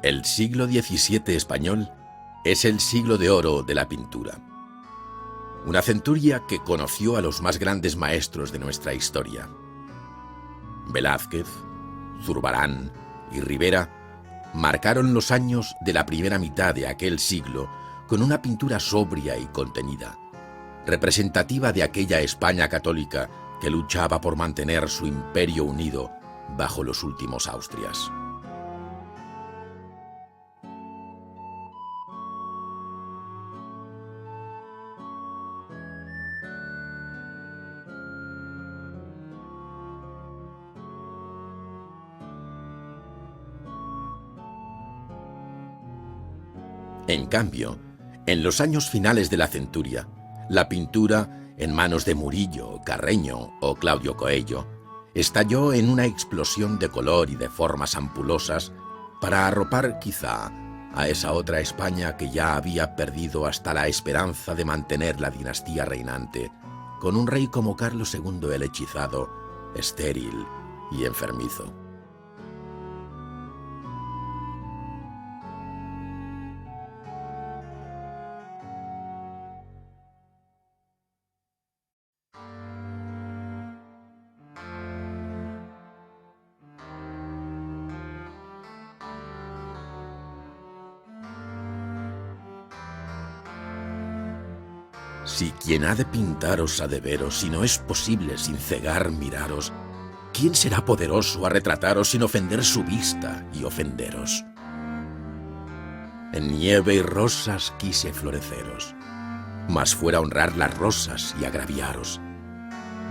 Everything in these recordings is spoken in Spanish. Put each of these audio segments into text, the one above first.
El siglo XVII español es el siglo de oro de la pintura. Una centuria que conoció a los más grandes maestros de nuestra historia. Velázquez, Zurbarán y Ribera marcaron los años de la primera mitad de aquel siglo con una pintura sobria y contenida, representativa de aquella España católica que luchaba por mantener su imperio unido bajo los últimos Austrias. En cambio, en los años finales de la centuria, la pintura, en manos de Murillo, Carreño o Claudio Coello, estalló en una explosión de color y de formas ampulosas para arropar quizá a esa otra España que ya había perdido hasta la esperanza de mantener la dinastía reinante, con un rey como Carlos II el Hechizado, estéril y enfermizo. Si quien ha de pintaros ha de veros, si no es posible sin cegar miraros, ¿quién será poderoso a retrataros sin ofender su vista y ofenderos? En nieve y rosas quise floreceros, mas fuera honrar las rosas y agraviaros.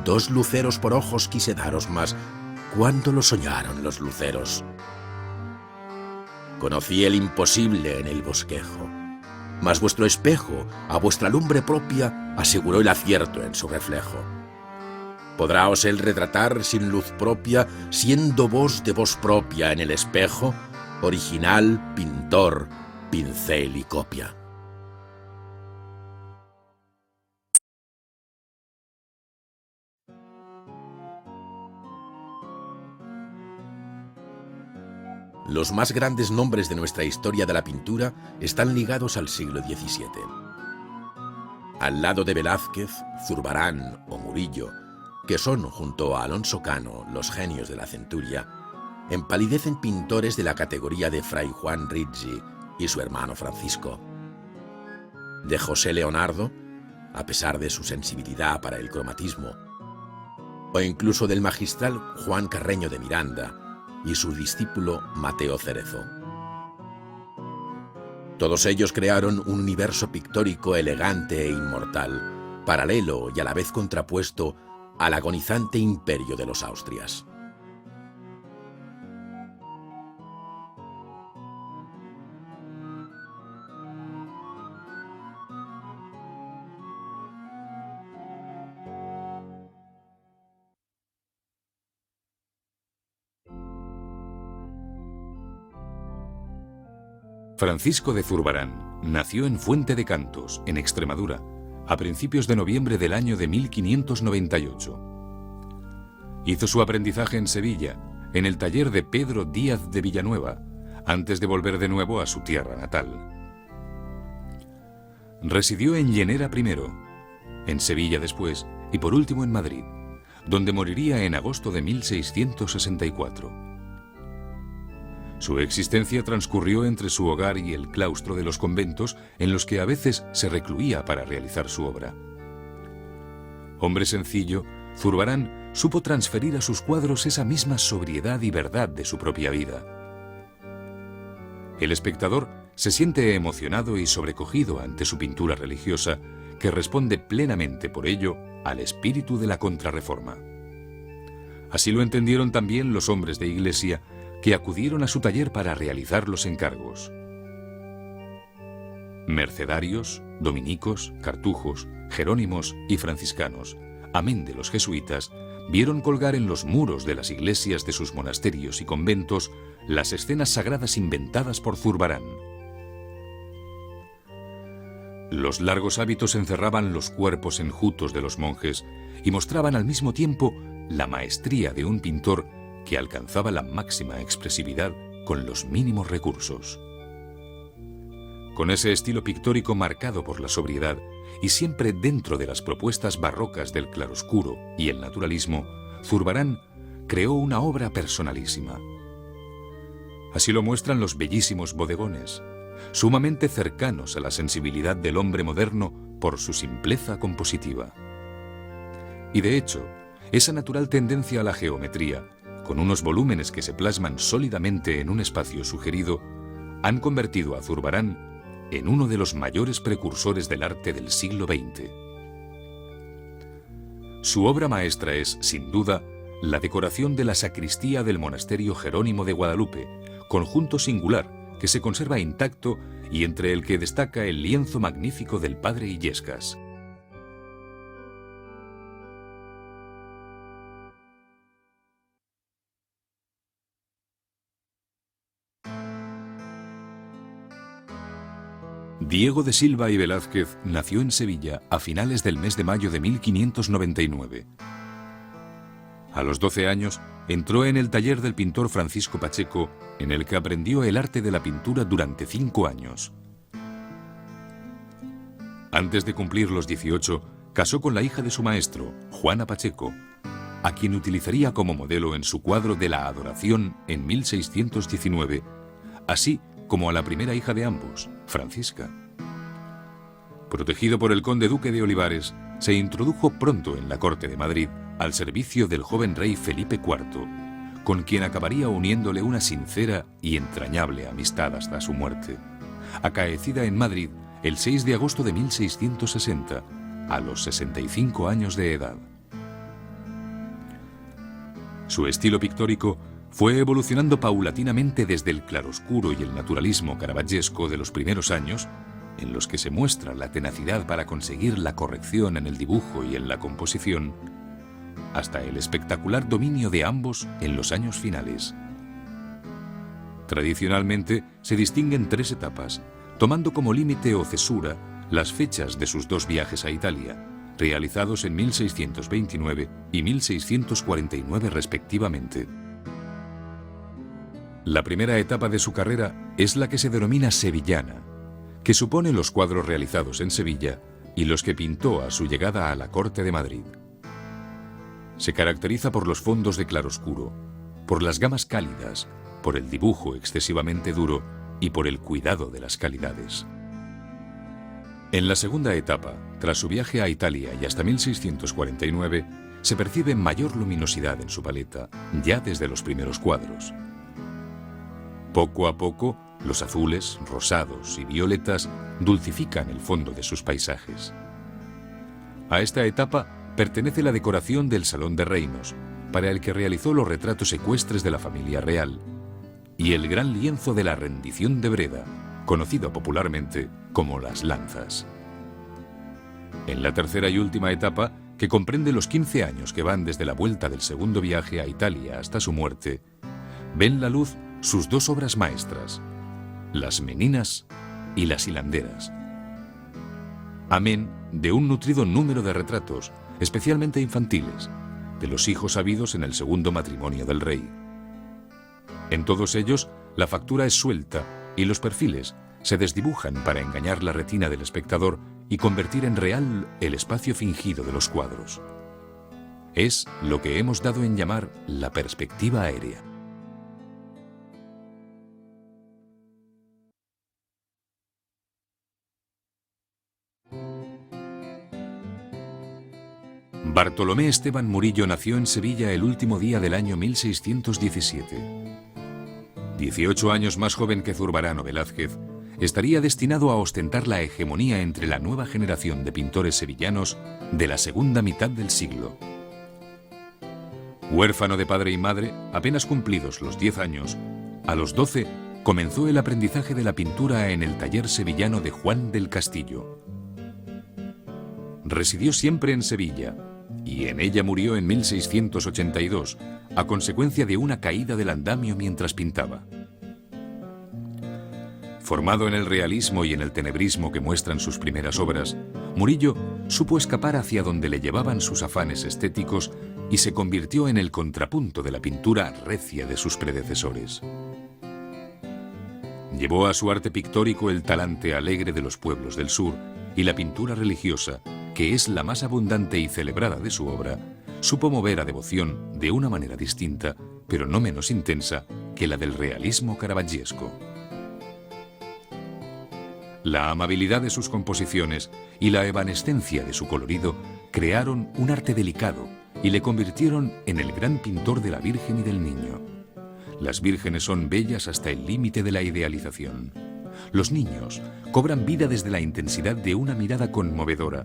2 luceros por ojos quise daros, mas ¿cuándo lo soñaron los luceros? Conocí el imposible en el bosquejo, mas vuestro espejo, a vuestra lumbre propia, aseguró el acierto en su reflejo. ¿Podráos él retratar sin luz propia, siendo vos de vos propia en el espejo? Original, pintor, pincel y copia. Los más grandes nombres de nuestra historia de la pintura están ligados al siglo XVII. Al lado de Velázquez, Zurbarán o Murillo, que son, junto a Alonso Cano, los genios de la centuria, empalidecen pintores de la categoría de Fray Juan Ricci y su hermano Francisco. De José Leonardo, a pesar de su sensibilidad para el cromatismo, o incluso del magistral Juan Carreño de Miranda y su discípulo Mateo Cerezo. Todos ellos crearon un universo pictórico elegante e inmortal, paralelo y a la vez contrapuesto al agonizante imperio de los Austrias. Francisco de Zurbarán nació en Fuente de Cantos, en Extremadura, a principios de noviembre del año de 1598. Hizo su aprendizaje en Sevilla, en el taller de Pedro Díaz de Villanueva, antes de volver de nuevo a su tierra natal. Residió en Llanera primero, en Sevilla después y por último en Madrid, donde moriría en agosto de 1664. Su existencia transcurrió entre su hogar y el claustro de los conventos en los que a veces se recluía para realizar su obra. Hombre sencillo, Zurbarán supo transferir a sus cuadros esa misma sobriedad y verdad de su propia vida. El espectador se siente emocionado y sobrecogido ante su pintura religiosa, que responde plenamente por ello al espíritu de la Contrarreforma. Así lo entendieron también los hombres de Iglesia que acudieron a su taller para realizar los encargos. Mercedarios, dominicos, cartujos, jerónimos y franciscanos, amén de los jesuitas, vieron colgar en los muros de las iglesias de sus monasterios y conventos las escenas sagradas inventadas por Zurbarán. Los largos hábitos encerraban los cuerpos enjutos de los monjes y mostraban al mismo tiempo la maestría de un pintor que alcanzaba la máxima expresividad con los mínimos recursos. Con ese estilo pictórico marcado por la sobriedad y siempre dentro de las propuestas barrocas del claroscuro y el naturalismo, Zurbarán creó una obra personalísima. Así lo muestran los bellísimos bodegones, sumamente cercanos a la sensibilidad del hombre moderno por su simpleza compositiva. Y de hecho, esa natural tendencia a la geometría, con unos volúmenes que se plasman sólidamente en un espacio sugerido, han convertido a Zurbarán en uno de los mayores precursores del arte del siglo XX. Su obra maestra es, sin duda, la decoración de la sacristía del monasterio Jerónimo de Guadalupe, conjunto singular que se conserva intacto y entre el que destaca el lienzo magnífico del padre Illescas. Diego de Silva y Velázquez nació en Sevilla a finales del mes de mayo de 1599. A los 12 años entró en el taller del pintor Francisco Pacheco, en el que aprendió el arte de la pintura durante 5 años. Antes de cumplir los 18, casó con la hija de su maestro, Juana Pacheco, a quien utilizaría como modelo en su cuadro de la Adoración en 1619, así como a la primera hija de ambos, Francisca. Protegido por el conde duque de Olivares, se introdujo pronto en la corte de Madrid al servicio del joven rey Felipe IV, con quien acabaría uniéndole una sincera y entrañable amistad hasta su muerte, acaecida en Madrid el 6 de agosto de 1660, a los 65 años de edad. Su estilo pictórico fue evolucionando paulatinamente desde el claroscuro y el naturalismo caravaggesco de los primeros años, en los que se muestra la tenacidad para conseguir la corrección en el dibujo y en la composición, hasta el espectacular dominio de ambos en los años finales. Tradicionalmente se distinguen 3 etapas, tomando como límite o cesura las fechas de sus 2 viajes a Italia, realizados en 1629 y 1649 respectivamente. La primera etapa de su carrera es la que se denomina sevillana, que supone los cuadros realizados en Sevilla y los que pintó a su llegada a la corte de Madrid. Se caracteriza por los fondos de claroscuro, por las gamas cálidas, por el dibujo excesivamente duro y por el cuidado de las calidades. En la segunda etapa, tras su viaje a Italia y hasta 1649, se percibe mayor luminosidad en su paleta, ya desde los primeros cuadros. Poco a poco, los azules, rosados y violetas dulcifican el fondo de sus paisajes. A esta etapa pertenece la decoración del Salón de Reinos, para el que realizó los retratos ecuestres de la familia real, y el gran lienzo de la Rendición de Breda, conocido popularmente como Las Lanzas. En la tercera y última etapa, que comprende los 15 años que van desde la vuelta del segundo viaje a Italia hasta su muerte, ven la luz sus 2 obras maestras, Las Meninas y Las Hilanderas. Amén de un nutrido número de retratos, especialmente infantiles, de los hijos habidos en el segundo matrimonio del rey. En todos ellos, la factura es suelta y los perfiles se desdibujan para engañar la retina del espectador y convertir en real el espacio fingido de los cuadros. Es lo que hemos dado en llamar la perspectiva aérea. Bartolomé Esteban Murillo nació en Sevilla el último día del año 1617. 18 años más joven que Zurbarán o Velázquez, estaría destinado a ostentar la hegemonía entre la nueva generación de pintores sevillanos de la segunda mitad del siglo. Huérfano de padre y madre, apenas cumplidos los 10 años, a los 12 comenzó el aprendizaje de la pintura en el taller sevillano de Juan del Castillo. Residió siempre en Sevilla, y en ella murió en 1682, a consecuencia de una caída del andamio mientras pintaba. Formado en el realismo y en el tenebrismo que muestran sus primeras obras, Murillo supo escapar hacia donde le llevaban sus afanes estéticos y se convirtió en el contrapunto de la pintura recia de sus predecesores. llevó a su arte pictórico el talante alegre de los pueblos del sur y la pintura religiosa, que es la más abundante y celebrada de su obra, supo mover a devoción de una manera distinta, pero no menos intensa, que la del realismo caravaggesco. La amabilidad de sus composiciones y la evanescencia de su colorido crearon un arte delicado y le convirtieron en el gran pintor de la Virgen y del Niño. Las vírgenes son bellas hasta el límite de la idealización. Los niños cobran vida desde la intensidad de una mirada conmovedora,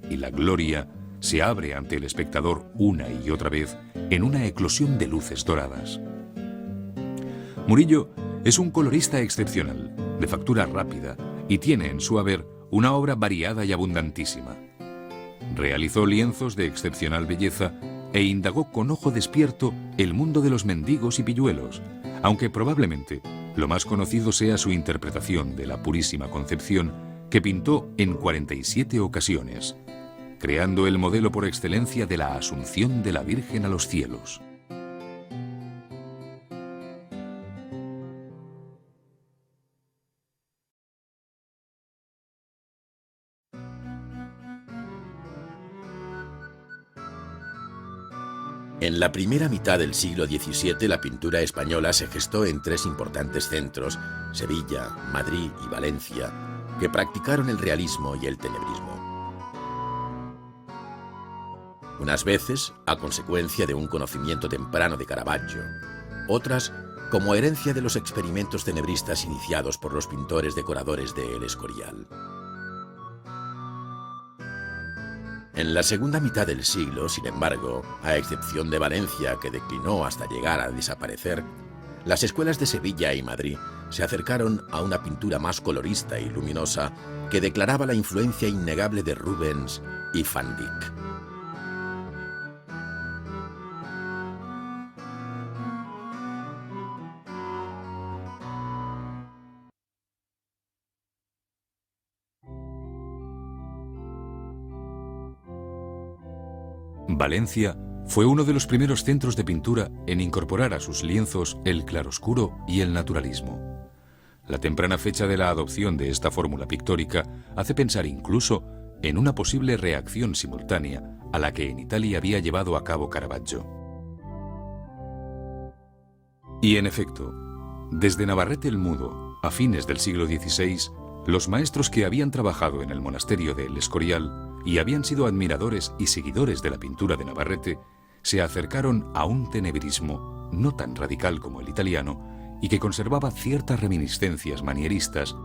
y la gloria se abre ante el espectador una y otra vez en una eclosión de luces doradas. Murillo es un colorista excepcional, de factura rápida, y tiene en su haber una obra variada y abundantísima. Realizó lienzos de excepcional belleza e indagó con ojo despierto el mundo de los mendigos y pilluelos, aunque probablemente lo más conocido sea su interpretación de la Purísima Concepción, que pintó en 47 ocasiones, creando el modelo por excelencia de la Asunción de la Virgen a los cielos. En la primera mitad del siglo XVII, la pintura española se gestó en tres importantes centros, Sevilla, Madrid y Valencia, que practicaron el realismo y el tenebrismo. Unas veces a consecuencia de un conocimiento temprano de Caravaggio, otras como herencia de los experimentos tenebristas iniciados por los pintores decoradores de El Escorial. En la segunda mitad del siglo, sin embargo, a excepción de Valencia, que declinó hasta llegar a desaparecer, las escuelas de Sevilla y Madrid se acercaron a una pintura más colorista y luminosa que declaraba la influencia innegable de Rubens y Van Dyck. Valencia fue uno de los primeros centros de pintura en incorporar a sus lienzos el claroscuro y el naturalismo. La temprana fecha de la adopción de esta fórmula pictórica hace pensar incluso en una posible reacción simultánea a la que en Italia había llevado a cabo Caravaggio. Y en efecto, desde Navarrete el Mudo, a fines del siglo XVI, los maestros que habían trabajado en el monasterio de El Escorial y habían sido admiradores y seguidores de la pintura de Navarrete, se acercaron a un tenebrismo no tan radical como el italiano y que conservaba ciertas reminiscencias manieristas,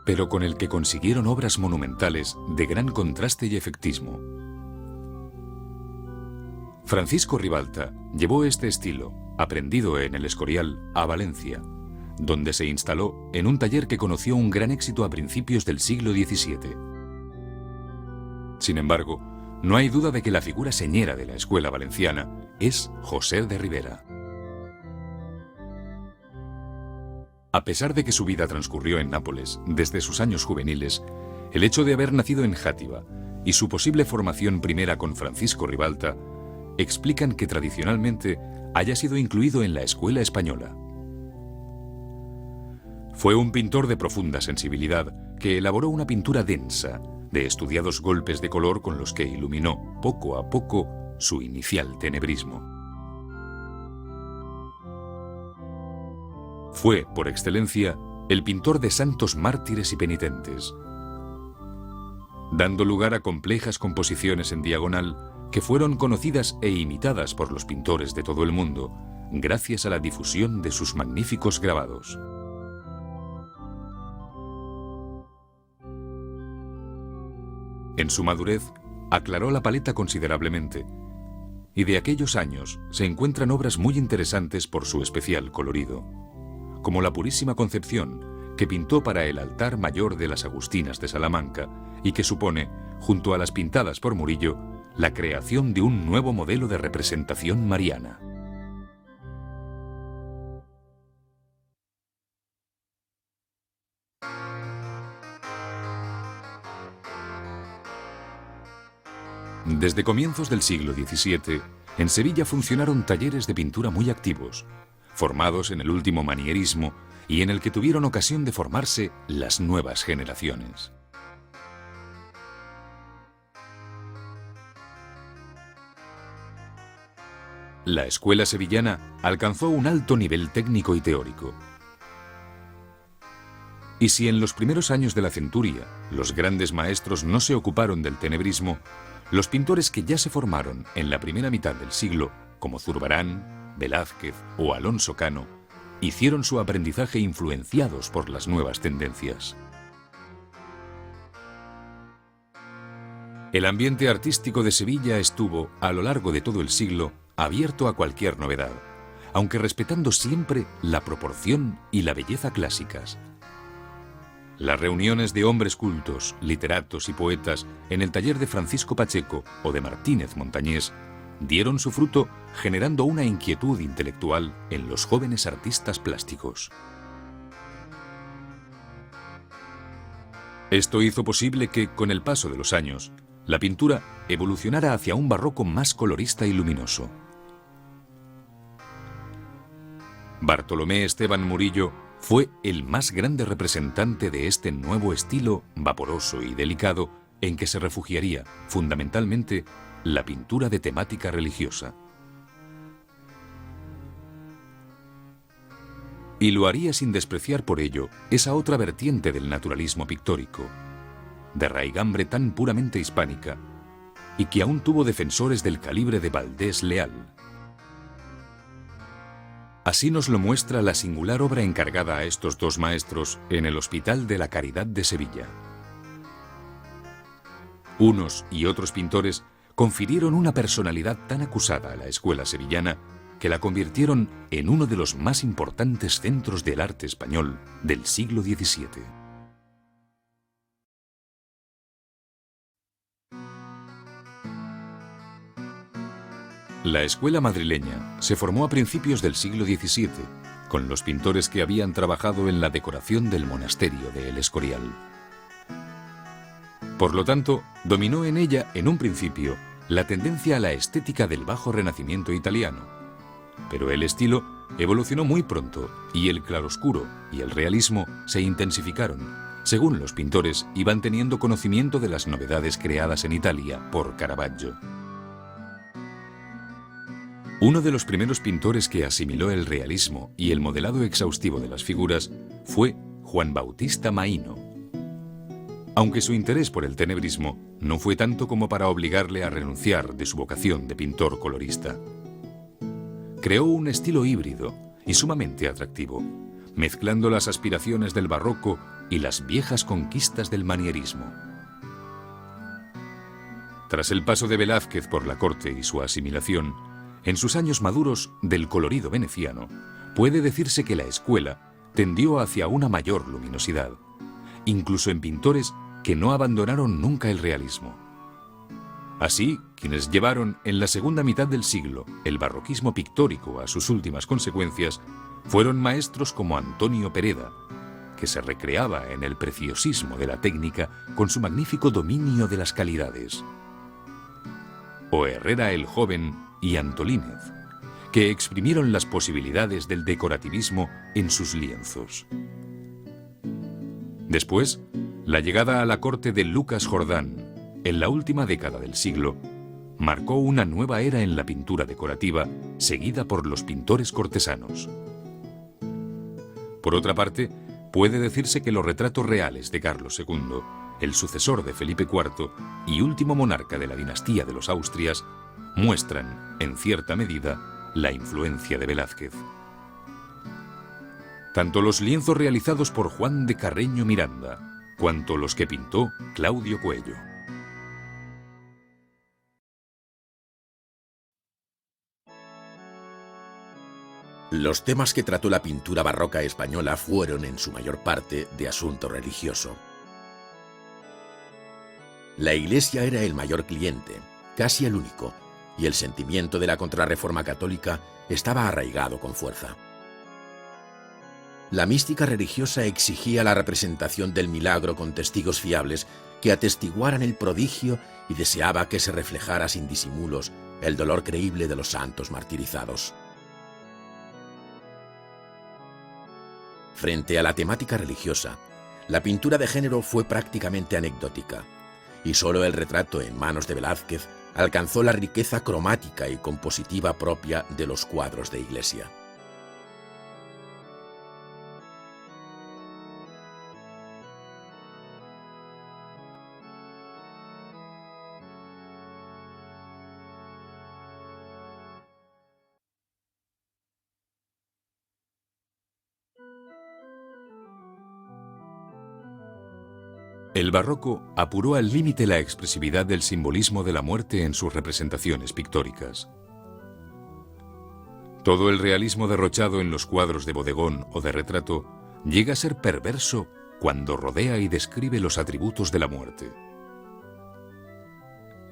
pero con el que consiguieron obras monumentales de gran contraste y efectismo. Francisco Ribalta llevó este estilo, aprendido en El Escorial, a Valencia, donde se instaló en un taller que conoció un gran éxito a principios del siglo XVII. Sin embargo, no hay duda de que la figura señera de la escuela valenciana es José de Ribera. A pesar de que su vida transcurrió en Nápoles desde sus años juveniles, el hecho de haber nacido en Játiva y su posible formación primera con Francisco Ribalta explican que tradicionalmente haya sido incluido en la escuela española. Fue un pintor de profunda sensibilidad que elaboró una pintura densa, de estudiados golpes de color con los que iluminó poco a poco su inicial tenebrismo. Fue, por excelencia, el pintor de santos mártires y penitentes, dando lugar a complejas composiciones en diagonal que fueron conocidas e imitadas por los pintores de todo el mundo, gracias a la difusión de sus magníficos grabados. En su madurez, aclaró la paleta considerablemente, y de aquellos años se encuentran obras muy interesantes por su especial colorido, como la Purísima Concepción, que pintó para el altar mayor de las Agustinas de Salamanca y que supone, junto a las pintadas por Murillo, la creación de un nuevo modelo de representación mariana. Desde comienzos del siglo XVII, en Sevilla funcionaron talleres de pintura muy activos, formados en el último manierismo y en el que tuvieron ocasión de formarse las nuevas generaciones. La escuela sevillana alcanzó un alto nivel técnico y teórico. Y si en los primeros años de la centuria los grandes maestros no se ocuparon del tenebrismo, los pintores que ya se formaron en la primera mitad del siglo, como Zurbarán, Velázquez o Alonso Cano, hicieron su aprendizaje influenciados por las nuevas tendencias. El ambiente artístico de Sevilla estuvo, a lo largo de todo el siglo, abierto a cualquier novedad, aunque respetando siempre la proporción y la belleza clásicas. Las reuniones de hombres cultos, literatos y poetas en el taller de Francisco Pacheco o de Martínez Montañés dieron su fruto generando una inquietud intelectual en los jóvenes artistas plásticos. Esto hizo posible que, con el paso de los años, la pintura evolucionara hacia un barroco más colorista y luminoso. Bartolomé Esteban Murillo fue el más grande representante de este nuevo estilo vaporoso y delicado en que se refugiaría, fundamentalmente, la pintura de temática religiosa. Y lo haría sin despreciar por ello esa otra vertiente del naturalismo pictórico, de raigambre tan puramente hispánica, y que aún tuvo defensores del calibre de Valdés Leal. Así nos lo muestra la singular obra encargada a estos dos maestros en el Hospital de la Caridad de Sevilla. Unos y otros pintores confirieron una personalidad tan acusada a la escuela sevillana que la convirtieron en uno de los más importantes centros del arte español del siglo XVII. La escuela madrileña se formó a principios del siglo XVII, con los pintores que habían trabajado en la decoración del monasterio de El Escorial. Por lo tanto, dominó en ella, en un principio, la tendencia a la estética del bajo renacimiento italiano. Pero el estilo evolucionó muy pronto y el claroscuro y el realismo se intensificaron, según los pintores iban teniendo conocimiento de las novedades creadas en Italia por Caravaggio. Uno de los primeros pintores que asimiló el realismo y el modelado exhaustivo de las figuras fue Juan Bautista Maino. Aunque su interés por el tenebrismo no fue tanto como para obligarle a renunciar de su vocación de pintor colorista. Creó un estilo híbrido y sumamente atractivo, mezclando las aspiraciones del barroco y las viejas conquistas del manierismo. Tras el paso de Velázquez por la corte y su asimilación, en sus años maduros del colorido veneciano, puede decirse que la escuela tendió hacia una mayor luminosidad, incluso en pintores que no abandonaron nunca el realismo. Así, quienes llevaron en la segunda mitad del siglo el barroquismo pictórico a sus últimas consecuencias fueron maestros como Antonio Pereda, que se recreaba en el preciosismo de la técnica con su magnífico dominio de las calidades, o Herrera el Joven y Antolínez, que exprimieron las posibilidades del decorativismo en sus lienzos. Después, la llegada a la corte de Lucas Jordán, en la última década del siglo, marcó una nueva era en la pintura decorativa, seguida por los pintores cortesanos. Por otra parte, puede decirse que los retratos reales de Carlos II, el sucesor de Felipe IV y último monarca de la dinastía de los Austrias, muestran, en cierta medida, la influencia de Velázquez. Tanto los lienzos realizados por Juan de Carreño Miranda, cuanto los que pintó Claudio Coello. Los temas que trató la pintura barroca española fueron, en su mayor parte, de asunto religioso. La Iglesia era el mayor cliente, casi el único, y el sentimiento de la contrarreforma católica estaba arraigado con fuerza. La mística religiosa exigía la representación del milagro con testigos fiables que atestiguaran el prodigio y deseaba que se reflejara sin disimulos el dolor creíble de los santos martirizados. Frente a la temática religiosa, la pintura de género fue prácticamente anecdótica, y solo el retrato en manos de Velázquez alcanzó la riqueza cromática y compositiva propia de los cuadros de iglesia. El barroco apuró al límite la expresividad del simbolismo de la muerte en sus representaciones pictóricas. Todo el realismo derrochado en los cuadros de bodegón o de retrato llega a ser perverso cuando rodea y describe los atributos de la muerte.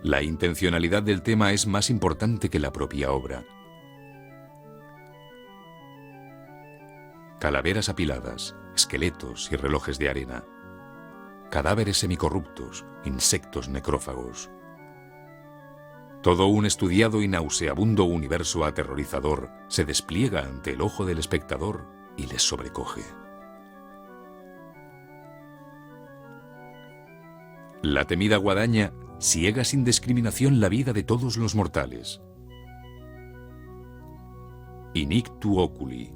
La intencionalidad del tema es más importante que la propia obra. Calaveras apiladas, esqueletos y relojes de arena. Cadáveres semicorruptos, insectos necrófagos. Todo un estudiado y nauseabundo universo aterrorizador se despliega ante el ojo del espectador y les sobrecoge. La temida guadaña ciega sin discriminación la vida de todos los mortales. Inictu oculi.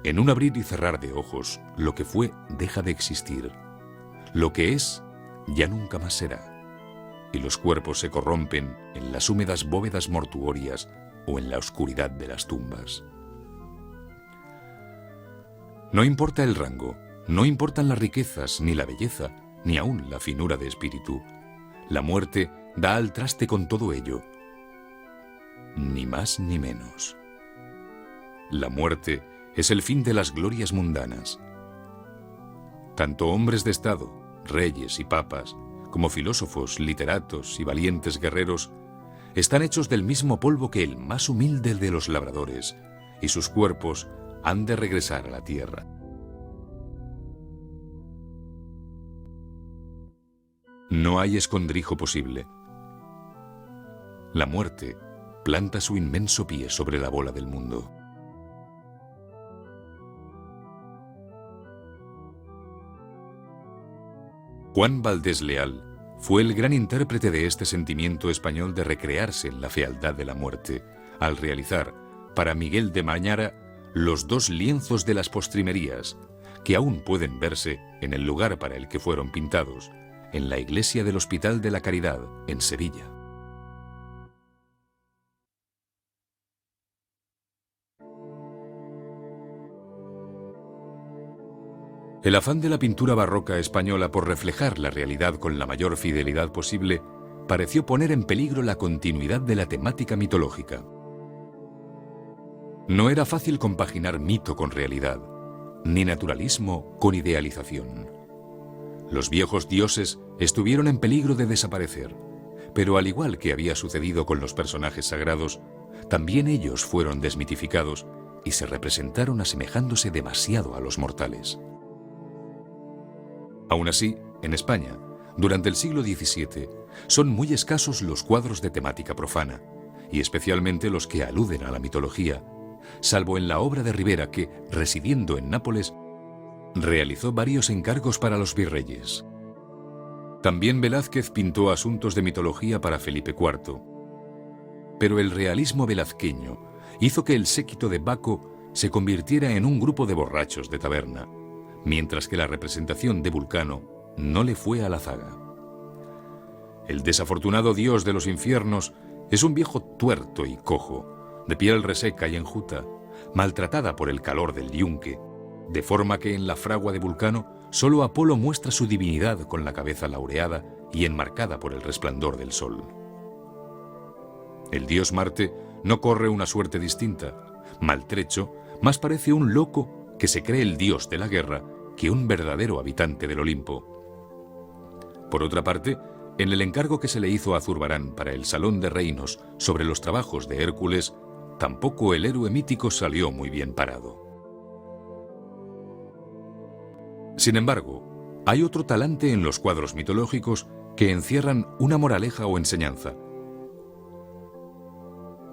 En un abrir y cerrar de ojos, lo que fue deja de existir. Lo que es, ya nunca más será, y los cuerpos se corrompen en las húmedas bóvedas mortuorias o en la oscuridad de las tumbas. No importa el rango, no importan las riquezas, ni la belleza, ni aún la finura de espíritu. La muerte da al traste con todo ello. Ni más ni menos. La muerte es el fin de las glorias mundanas. Tanto hombres de Estado, reyes y papas, como filósofos, literatos y valientes guerreros, están hechos del mismo polvo que el más humilde de los labradores, y sus cuerpos han de regresar a la tierra. No hay escondrijo posible. La muerte planta su inmenso pie sobre la bola del mundo. Juan Valdés Leal fue el gran intérprete de este sentimiento español de recrearse en la fealdad de la muerte, al realizar, para Miguel de Mañara, los 2 lienzos de las postrimerías, que aún pueden verse en el lugar para el que fueron pintados, en la iglesia del Hospital de la Caridad, en Sevilla. El afán de la pintura barroca española por reflejar la realidad con la mayor fidelidad posible pareció poner en peligro la continuidad de la temática mitológica. No era fácil compaginar mito con realidad, ni naturalismo con idealización. Los viejos dioses estuvieron en peligro de desaparecer, pero al igual que había sucedido con los personajes sagrados, también ellos fueron desmitificados y se representaron asemejándose demasiado a los mortales. Aún así, en España, durante el siglo XVII, son muy escasos los cuadros de temática profana, y especialmente los que aluden a la mitología, salvo en la obra de Ribera que, residiendo en Nápoles, realizó varios encargos para los virreyes. También Velázquez pintó asuntos de mitología para Felipe IV. Pero el realismo velazqueño hizo que el séquito de Baco se convirtiera en un grupo de borrachos de taberna, mientras que la representación de Vulcano no le fue a la zaga. El desafortunado dios de los infiernos es un viejo tuerto y cojo, de piel reseca y enjuta, maltratada por el calor del yunque, de forma que en la fragua de Vulcano solo Apolo muestra su divinidad con la cabeza laureada y enmarcada por el resplandor del sol. El dios Marte no corre una suerte distinta. Maltrecho más parece un loco que se cree el dios de la guerra que un verdadero habitante del Olimpo. Por otra parte, en el encargo que se le hizo a Zurbarán para el Salón de Reinos sobre los trabajos de Hércules, tampoco el héroe mítico salió muy bien parado. Sin embargo, hay otro talante en los cuadros mitológicos que encierran una moraleja o enseñanza.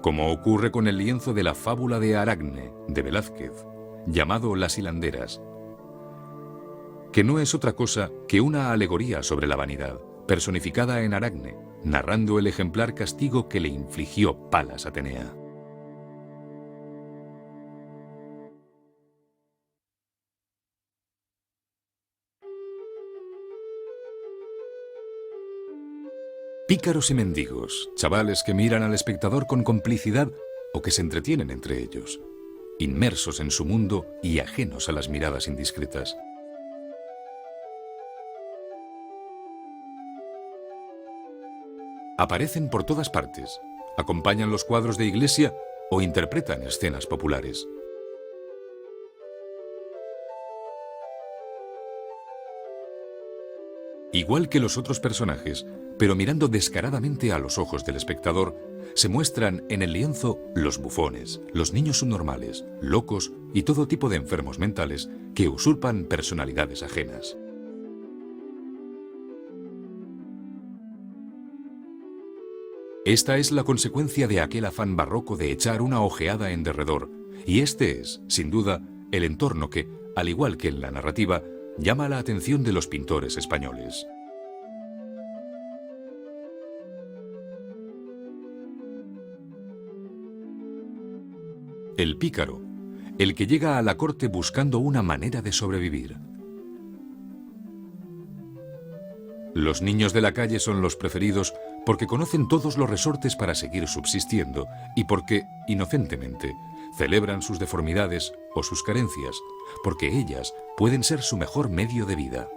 Como ocurre con el lienzo de la fábula de Aracne, de Velázquez, llamado Las hilanderas, que no es otra cosa que una alegoría sobre la vanidad, personificada en Aracne, narrando el ejemplar castigo que le infligió Palas Atenea. Pícaros y mendigos, chavales que miran al espectador con complicidad o que se entretienen entre ellos, inmersos en su mundo y ajenos a las miradas indiscretas. Aparecen por todas partes, acompañan los cuadros de iglesia o interpretan escenas populares. Igual que los otros personajes, pero mirando descaradamente a los ojos del espectador, se muestran en el lienzo los bufones, los niños subnormales, locos y todo tipo de enfermos mentales que usurpan personalidades ajenas. Esta es la consecuencia de aquel afán barroco de echar una ojeada en derredor, y este es, sin duda, el entorno que, al igual que en la narrativa, llama la atención de los pintores españoles. El pícaro, el que llega a la corte buscando una manera de sobrevivir. Los niños de la calle son los preferidos porque conocen todos los resortes para seguir subsistiendo y porque, inocentemente, celebran sus deformidades o sus carencias, porque ellas pueden ser su mejor medio de vida.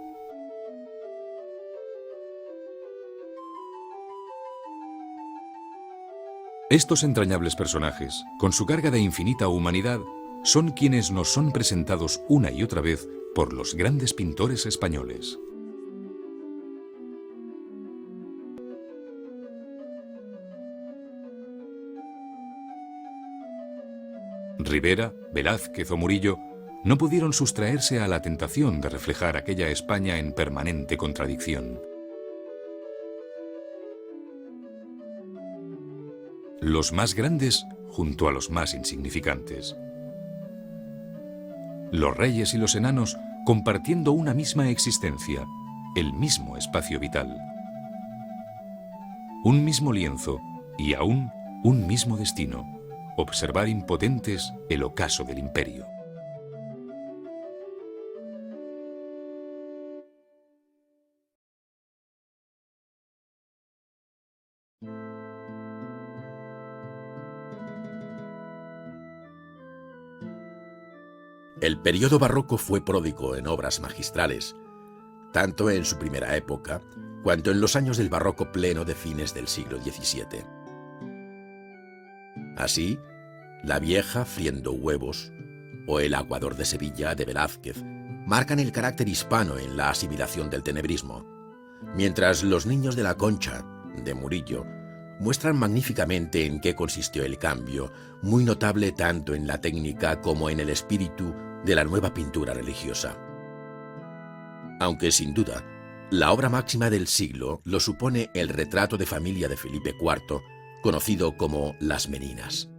Estos entrañables personajes, con su carga de infinita humanidad, son quienes nos son presentados una y otra vez por los grandes pintores españoles. Ribera, Velázquez o Murillo no pudieron sustraerse a la tentación de reflejar aquella España en permanente contradicción. Los más grandes junto a los más insignificantes. Los reyes y los enanos compartiendo una misma existencia, el mismo espacio vital. Un mismo lienzo y aún un mismo destino, observar impotentes el ocaso del imperio. El periodo barroco fue pródigo en obras magistrales, tanto en su primera época, cuanto en los años del barroco pleno de fines del siglo XVII. Así, La vieja friendo huevos o El aguador de Sevilla de Velázquez marcan el carácter hispano en la asimilación del tenebrismo, mientras Los niños de la Concha de Murillo muestran magníficamente en qué consistió el cambio, muy notable tanto en la técnica como en el espíritu de la nueva pintura religiosa. Aunque sin duda, la obra máxima del siglo lo supone el retrato de familia de Felipe IV, conocido como Las Meninas.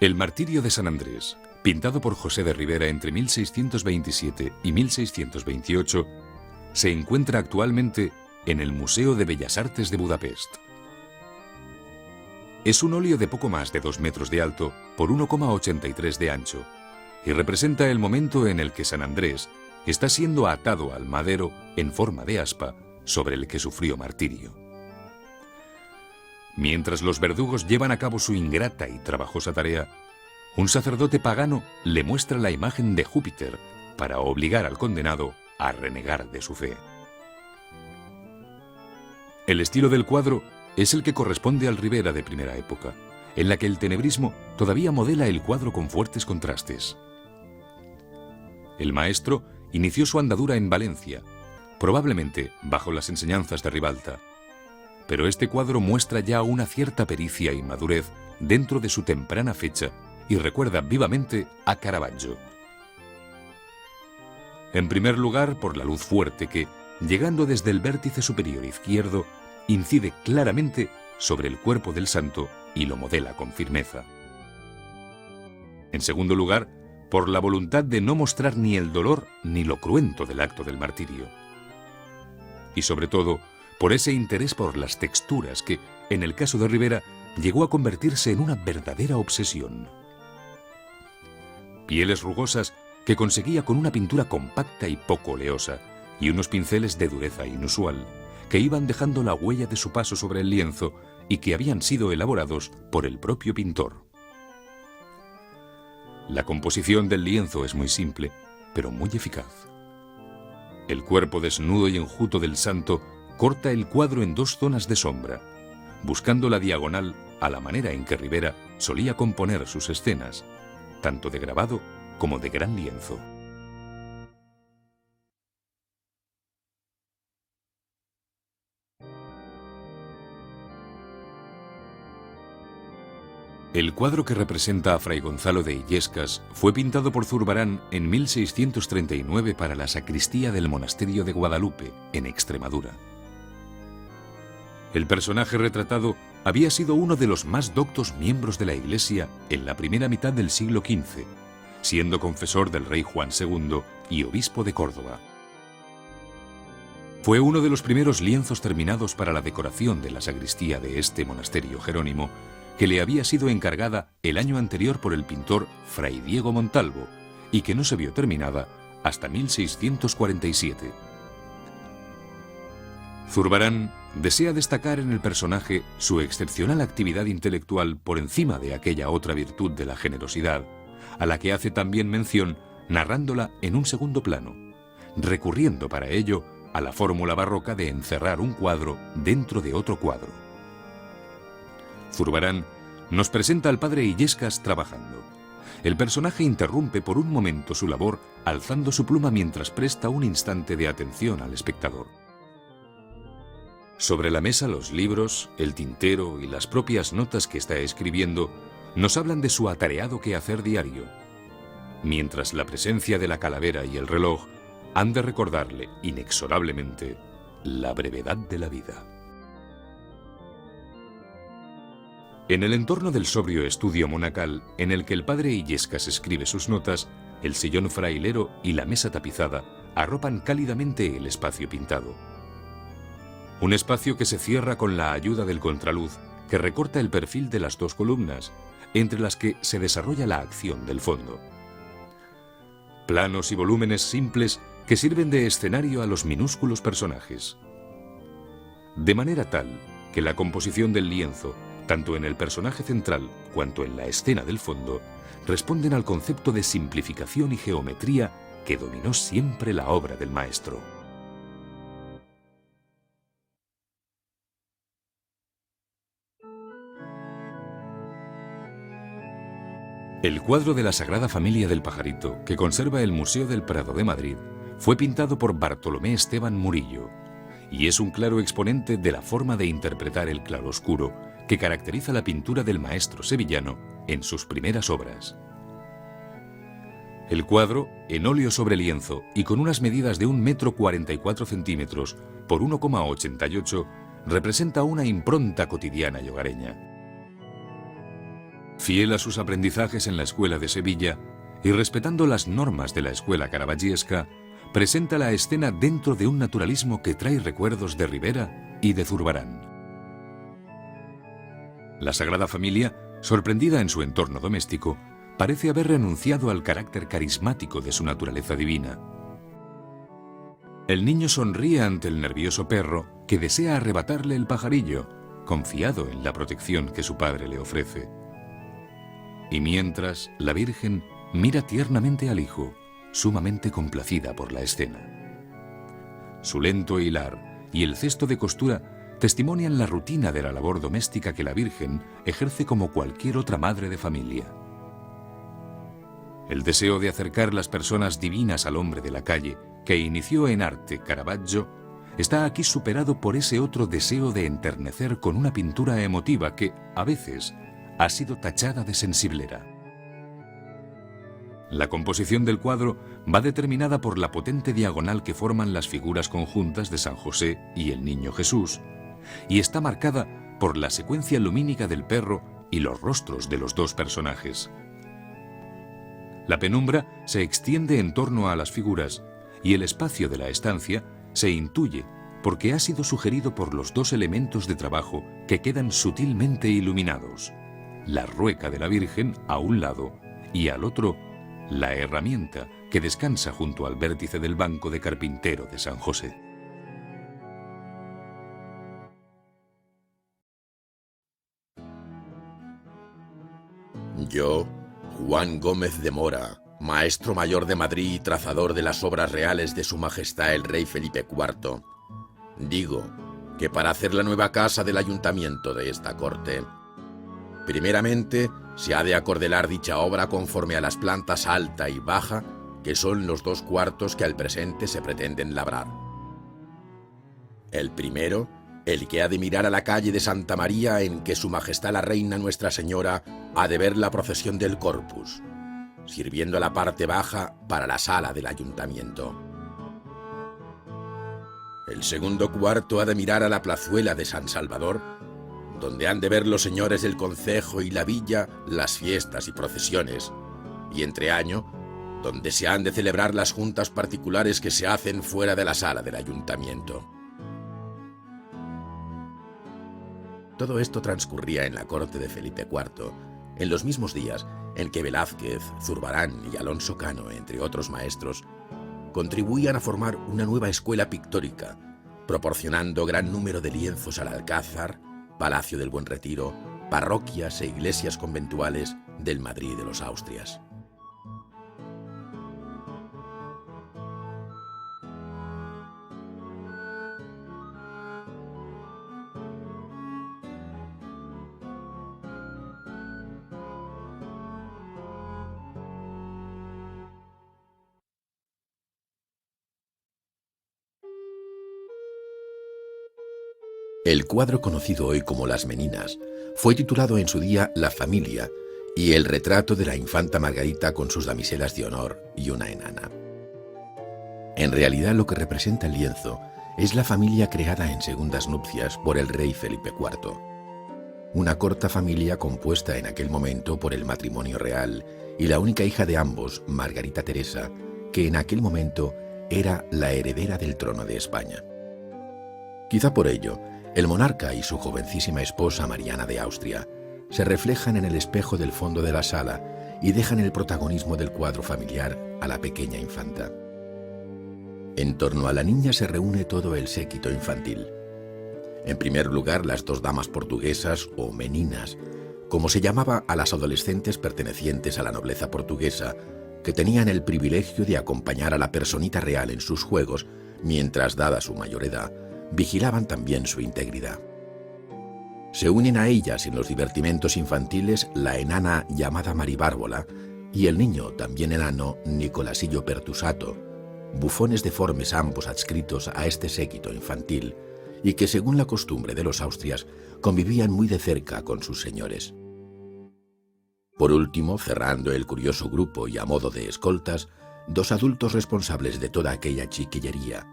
El martirio de San Andrés, pintado por José de Ribera entre 1627 y 1628, se encuentra actualmente en el Museo de Bellas Artes de Budapest. Es un óleo de poco más de 2 metros de alto por 1,83 de ancho y representa el momento en el que San Andrés está siendo atado al madero en forma de aspa sobre el que sufrió martirio. Mientras los verdugos llevan a cabo su ingrata y trabajosa tarea, un sacerdote pagano le muestra la imagen de Júpiter para obligar al condenado a renegar de su fe. El estilo del cuadro es el que corresponde al Ribera de primera época, en la que el tenebrismo todavía modela el cuadro con fuertes contrastes. El maestro inició su andadura en Valencia, probablemente bajo las enseñanzas de Ribalta, pero este cuadro muestra ya una cierta pericia y madurez dentro de su temprana fecha y recuerda vivamente a Caravaggio. En primer lugar, por la luz fuerte que, llegando desde el vértice superior izquierdo, incide claramente sobre el cuerpo del santo y lo modela con firmeza. En segundo lugar, por la voluntad de no mostrar ni el dolor ni lo cruento del acto del martirio. Y sobre todo, por ese interés por las texturas que, en el caso de Ribera, llegó a convertirse en una verdadera obsesión. Pieles rugosas que conseguía con una pintura compacta y poco oleosa, y unos pinceles de dureza inusual, que iban dejando la huella de su paso sobre el lienzo y que habían sido elaborados por el propio pintor. La composición del lienzo es muy simple, pero muy eficaz. El cuerpo desnudo y enjuto del santo corta el cuadro en dos zonas de sombra, buscando la diagonal a la manera en que Ribera solía componer sus escenas, tanto de grabado como de gran lienzo. El cuadro que representa a Fray Gonzalo de Illescas fue pintado por Zurbarán en 1639 para la sacristía del monasterio de Guadalupe, en Extremadura. El personaje retratado había sido uno de los más doctos miembros de la Iglesia en la primera mitad del siglo XV, siendo confesor del rey Juan II y obispo de Córdoba. Fue uno de los primeros lienzos terminados para la decoración de la sacristía de este monasterio jerónimo, que le había sido encargada el año anterior por el pintor Fray Diego Montalvo y que no se vio terminada hasta 1647. Zurbarán desea destacar en el personaje su excepcional actividad intelectual por encima de aquella otra virtud de la generosidad, a la que hace también mención narrándola en un segundo plano, recurriendo para ello a la fórmula barroca de encerrar un cuadro dentro de otro cuadro. Zurbarán nos presenta al padre Illescas trabajando. El personaje interrumpe por un momento su labor alzando su pluma mientras presta un instante de atención al espectador. Sobre la mesa los libros, el tintero y las propias notas que está escribiendo nos hablan de su atareado quehacer diario, mientras la presencia de la calavera y el reloj han de recordarle inexorablemente la brevedad de la vida. En el entorno del sobrio estudio monacal en el que el padre Illescas escribe sus notas, el sillón frailero y la mesa tapizada arropan cálidamente el espacio pintado. Un espacio que se cierra con la ayuda del contraluz que recorta el perfil de las dos columnas, entre las que se desarrolla la acción del fondo. Planos y volúmenes simples que sirven de escenario a los minúsculos personajes. De manera tal que la composición del lienzo, tanto en el personaje central cuanto en la escena del fondo, responden al concepto de simplificación y geometría que dominó siempre la obra del maestro. El cuadro de la Sagrada Familia del Pajarito, que conserva el Museo del Prado de Madrid, fue pintado por Bartolomé Esteban Murillo, y es un claro exponente de la forma de interpretar el claroscuro que caracteriza la pintura del maestro sevillano en sus primeras obras. El cuadro, en óleo sobre lienzo y con unas medidas de 1,44 m por 1,88, representa una impronta cotidiana y hogareña. Fiel a sus aprendizajes en la escuela de Sevilla y respetando las normas de la escuela caravaggiesca, presenta la escena dentro de un naturalismo que trae recuerdos de Ribera y de Zurbarán. La Sagrada Familia, sorprendida en su entorno doméstico, parece haber renunciado al carácter carismático de su naturaleza divina. El niño sonríe ante el nervioso perro que desea arrebatarle el pajarillo, confiado en la protección que su padre le ofrece. Y mientras, la Virgen mira tiernamente al hijo, sumamente complacida por la escena. Su lento hilar y el cesto de costura testimonian la rutina de la labor doméstica que la Virgen ejerce como cualquier otra madre de familia. El deseo de acercar las personas divinas al hombre de la calle, que inició en arte Caravaggio, está aquí superado por ese otro deseo de enternecer con una pintura emotiva que, a veces, ha sido tachada de sensiblera. La composición del cuadro va determinada por la potente diagonal que forman las figuras conjuntas de San José y el Niño Jesús, y está marcada por la secuencia lumínica del perro y los rostros de los dos personajes. La penumbra se extiende en torno a las figuras y el espacio de la estancia se intuye porque ha sido sugerido por los dos elementos de trabajo que quedan sutilmente iluminados: la rueca de la Virgen a un lado y al otro la herramienta que descansa junto al vértice del banco de carpintero de San José. Yo, Juan Gómez de Mora, maestro mayor de Madrid y trazador de las obras reales de Su Majestad el Rey Felipe IV, digo que para hacer la nueva casa del ayuntamiento de esta corte, primeramente se ha de acordelar dicha obra conforme a las plantas alta y baja, que son los 2 cuartos que al presente se pretenden labrar. El primero, el que ha de mirar a la calle de Santa María, en que Su Majestad la Reina Nuestra Señora ha de ver la procesión del Corpus, sirviendo a la parte baja para la sala del ayuntamiento. El segundo cuarto ha de mirar a la plazuela de San Salvador, donde han de ver los señores del concejo y la villa las fiestas y procesiones, y entre año, donde se han de celebrar las juntas particulares que se hacen fuera de la sala del ayuntamiento. Todo esto transcurría en la corte de Felipe IV, en los mismos días en que Velázquez, Zurbarán y Alonso Cano, entre otros maestros, contribuían a formar una nueva escuela pictórica, proporcionando gran número de lienzos al Alcázar, Palacio del Buen Retiro, parroquias e iglesias conventuales del Madrid de los Austrias. El cuadro conocido hoy como Las Meninas fue titulado en su día La Familia y el retrato de la infanta Margarita con sus damiselas de honor y una enana. En realidad lo que representa el lienzo es la familia creada en segundas nupcias por el rey Felipe IV. Una corta familia compuesta en aquel momento por el matrimonio real y la única hija de ambos, Margarita Teresa, que en aquel momento era la heredera del trono de España. Quizá por ello, el monarca y su jovencísima esposa Mariana de Austria se reflejan en el espejo del fondo de la sala y dejan el protagonismo del cuadro familiar a la pequeña infanta. En torno a la niña se reúne todo el séquito infantil. En primer lugar, las 2 damas portuguesas o meninas, como se llamaba a las adolescentes pertenecientes a la nobleza portuguesa, que tenían el privilegio de acompañar a la personita real en sus juegos, mientras, dada su mayor edad, vigilaban también su integridad. Se unen a ellas en los divertimentos infantiles la enana llamada Maribárbola y el niño, también enano, Nicolasillo Pertusato, bufones deformes ambos adscritos a este séquito infantil y que, según la costumbre de los Austrias, convivían muy de cerca con sus señores. Por último, cerrando el curioso grupo y a modo de escoltas, 2 adultos responsables de toda aquella chiquillería,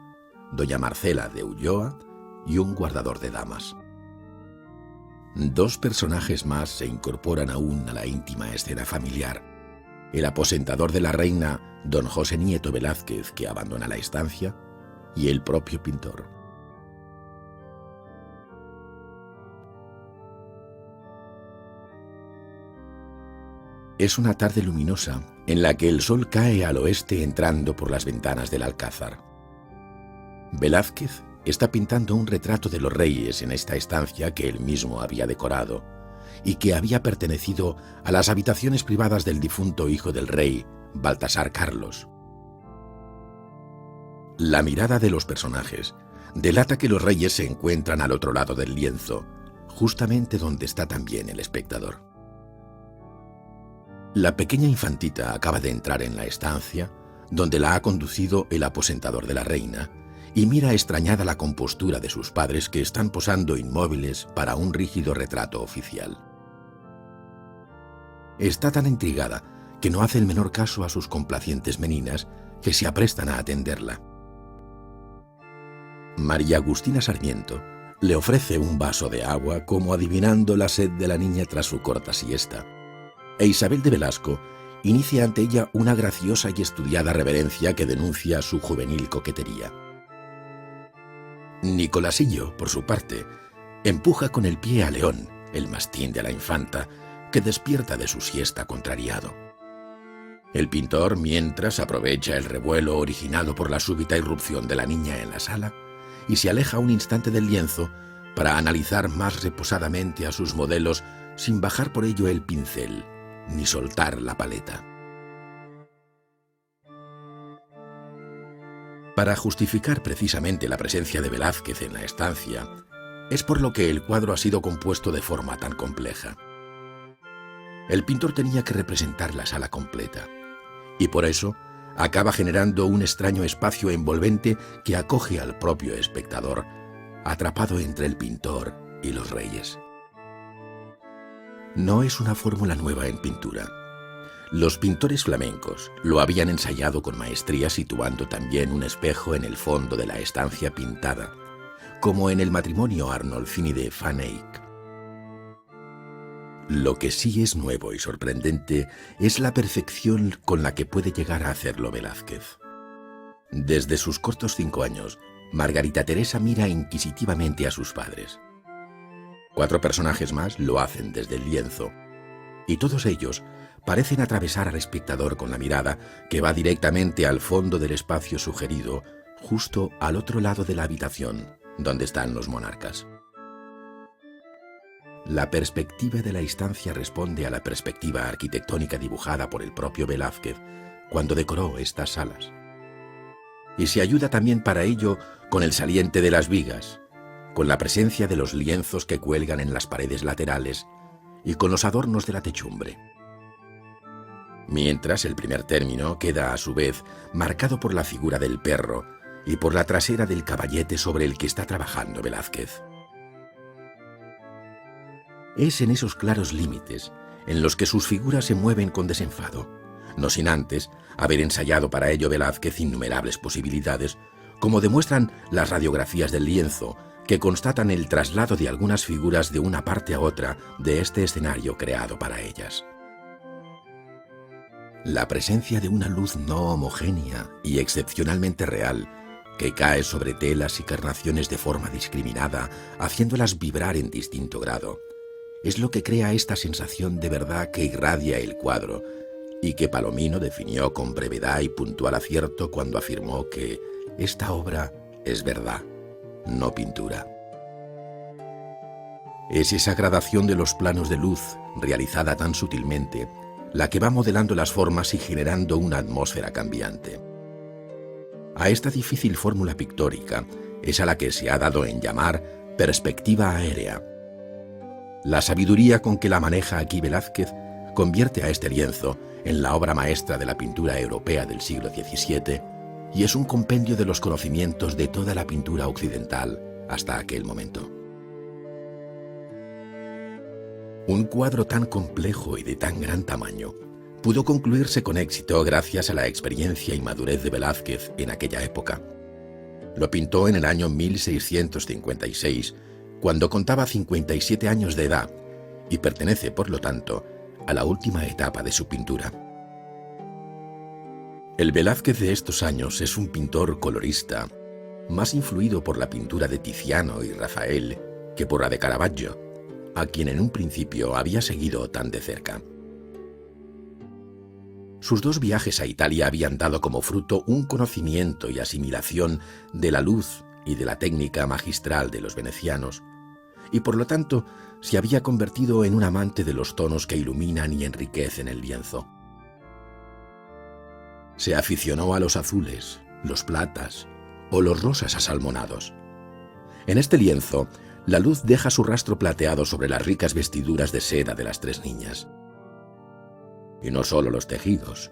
doña Marcela de Ulloa y un guardador de damas. 2 personajes más se incorporan aún a la íntima escena familiar: el aposentador de la reina, don José Nieto Velázquez, que abandona la estancia, y el propio pintor. Es una tarde luminosa en la que el sol cae al oeste entrando por las ventanas del Alcázar. Velázquez está pintando un retrato de los reyes en esta estancia que él mismo había decorado y que había pertenecido a las habitaciones privadas del difunto hijo del rey, Baltasar Carlos. La mirada de los personajes delata que los reyes se encuentran al otro lado del lienzo, justamente donde está también el espectador. La pequeña infantita acaba de entrar en la estancia, donde la ha conducido el aposentador de la reina, y mira extrañada la compostura de sus padres, que están posando inmóviles para un rígido retrato oficial. Está tan intrigada que no hace el menor caso a sus complacientes meninas que se aprestan a atenderla. María Agustina Sarmiento le ofrece un vaso de agua como adivinando la sed de la niña tras su corta siesta, e Isabel de Velasco inicia ante ella una graciosa y estudiada reverencia que denuncia su juvenil coquetería. Nicolasillo, por su parte, empuja con el pie a León, el mastín de la infanta, que despierta de su siesta contrariado. El pintor, mientras, aprovecha el revuelo originado por la súbita irrupción de la niña en la sala y se aleja un instante del lienzo para analizar más reposadamente a sus modelos sin bajar por ello el pincel ni soltar la paleta. Para justificar precisamente la presencia de Velázquez en la estancia, es por lo que el cuadro ha sido compuesto de forma tan compleja. El pintor tenía que representar la sala completa, y por eso acaba generando un extraño espacio envolvente que acoge al propio espectador, atrapado entre el pintor y los reyes. No es una fórmula nueva en pintura. Los pintores flamencos lo habían ensayado con maestría situando también un espejo en el fondo de la estancia pintada, como en el matrimonio Arnolfini de Van Eyck. Lo que sí es nuevo y sorprendente es la perfección con la que puede llegar a hacerlo Velázquez. Desde sus cortos 5 años, Margarita Teresa mira inquisitivamente a sus padres. 4 personajes más lo hacen desde el lienzo, y todos ellos parecen atravesar al espectador con la mirada que va directamente al fondo del espacio sugerido, justo al otro lado de la habitación, donde están los monarcas. La perspectiva de la estancia responde a la perspectiva arquitectónica dibujada por el propio Velázquez cuando decoró estas salas. Y se ayuda también para ello con el saliente de las vigas, con la presencia de los lienzos que cuelgan en las paredes laterales y con los adornos de la techumbre. Mientras el primer término queda a su vez marcado por la figura del perro y por la trasera del caballete sobre el que está trabajando Velázquez. Es en esos claros límites en los que sus figuras se mueven con desenfado, no sin antes haber ensayado para ello Velázquez innumerables posibilidades, como demuestran las radiografías del lienzo, que constatan el traslado de algunas figuras de una parte a otra de este escenario creado para ellas. La presencia de una luz no homogénea y excepcionalmente real, que cae sobre telas y carnaciones de forma discriminada, haciéndolas vibrar en distinto grado, es lo que crea esta sensación de verdad que irradia el cuadro, y que Palomino definió con brevedad y puntual acierto cuando afirmó que esta obra es verdad, no pintura. Es esa gradación de los planos de luz, realizada tan sutilmente, la que va modelando las formas y generando una atmósfera cambiante. A esta difícil fórmula pictórica es a la que se ha dado en llamar perspectiva aérea. La sabiduría con que la maneja aquí Velázquez convierte a este lienzo en la obra maestra de la pintura europea del siglo XVII y es un compendio de los conocimientos de toda la pintura occidental hasta aquel momento. Un cuadro tan complejo y de tan gran tamaño pudo concluirse con éxito gracias a la experiencia y madurez de Velázquez en aquella época. Lo pintó en el año 1656, cuando contaba 57 años de edad, y pertenece, por lo tanto, a la última etapa de su pintura. El Velázquez de estos años es un pintor colorista, más influido por la pintura de Tiziano y Rafael que por la de Caravaggio, a quien en un principio había seguido tan de cerca. Sus 2 viajes a Italia habían dado como fruto un conocimiento y asimilación de la luz y de la técnica magistral de los venecianos, y por lo tanto se había convertido en un amante de los tonos que iluminan y enriquecen el lienzo. Se aficionó a los azules, los platas o los rosas asalmonados. En este lienzo, la luz deja su rastro plateado sobre las ricas vestiduras de seda de las 3 niñas. Y no solo los tejidos,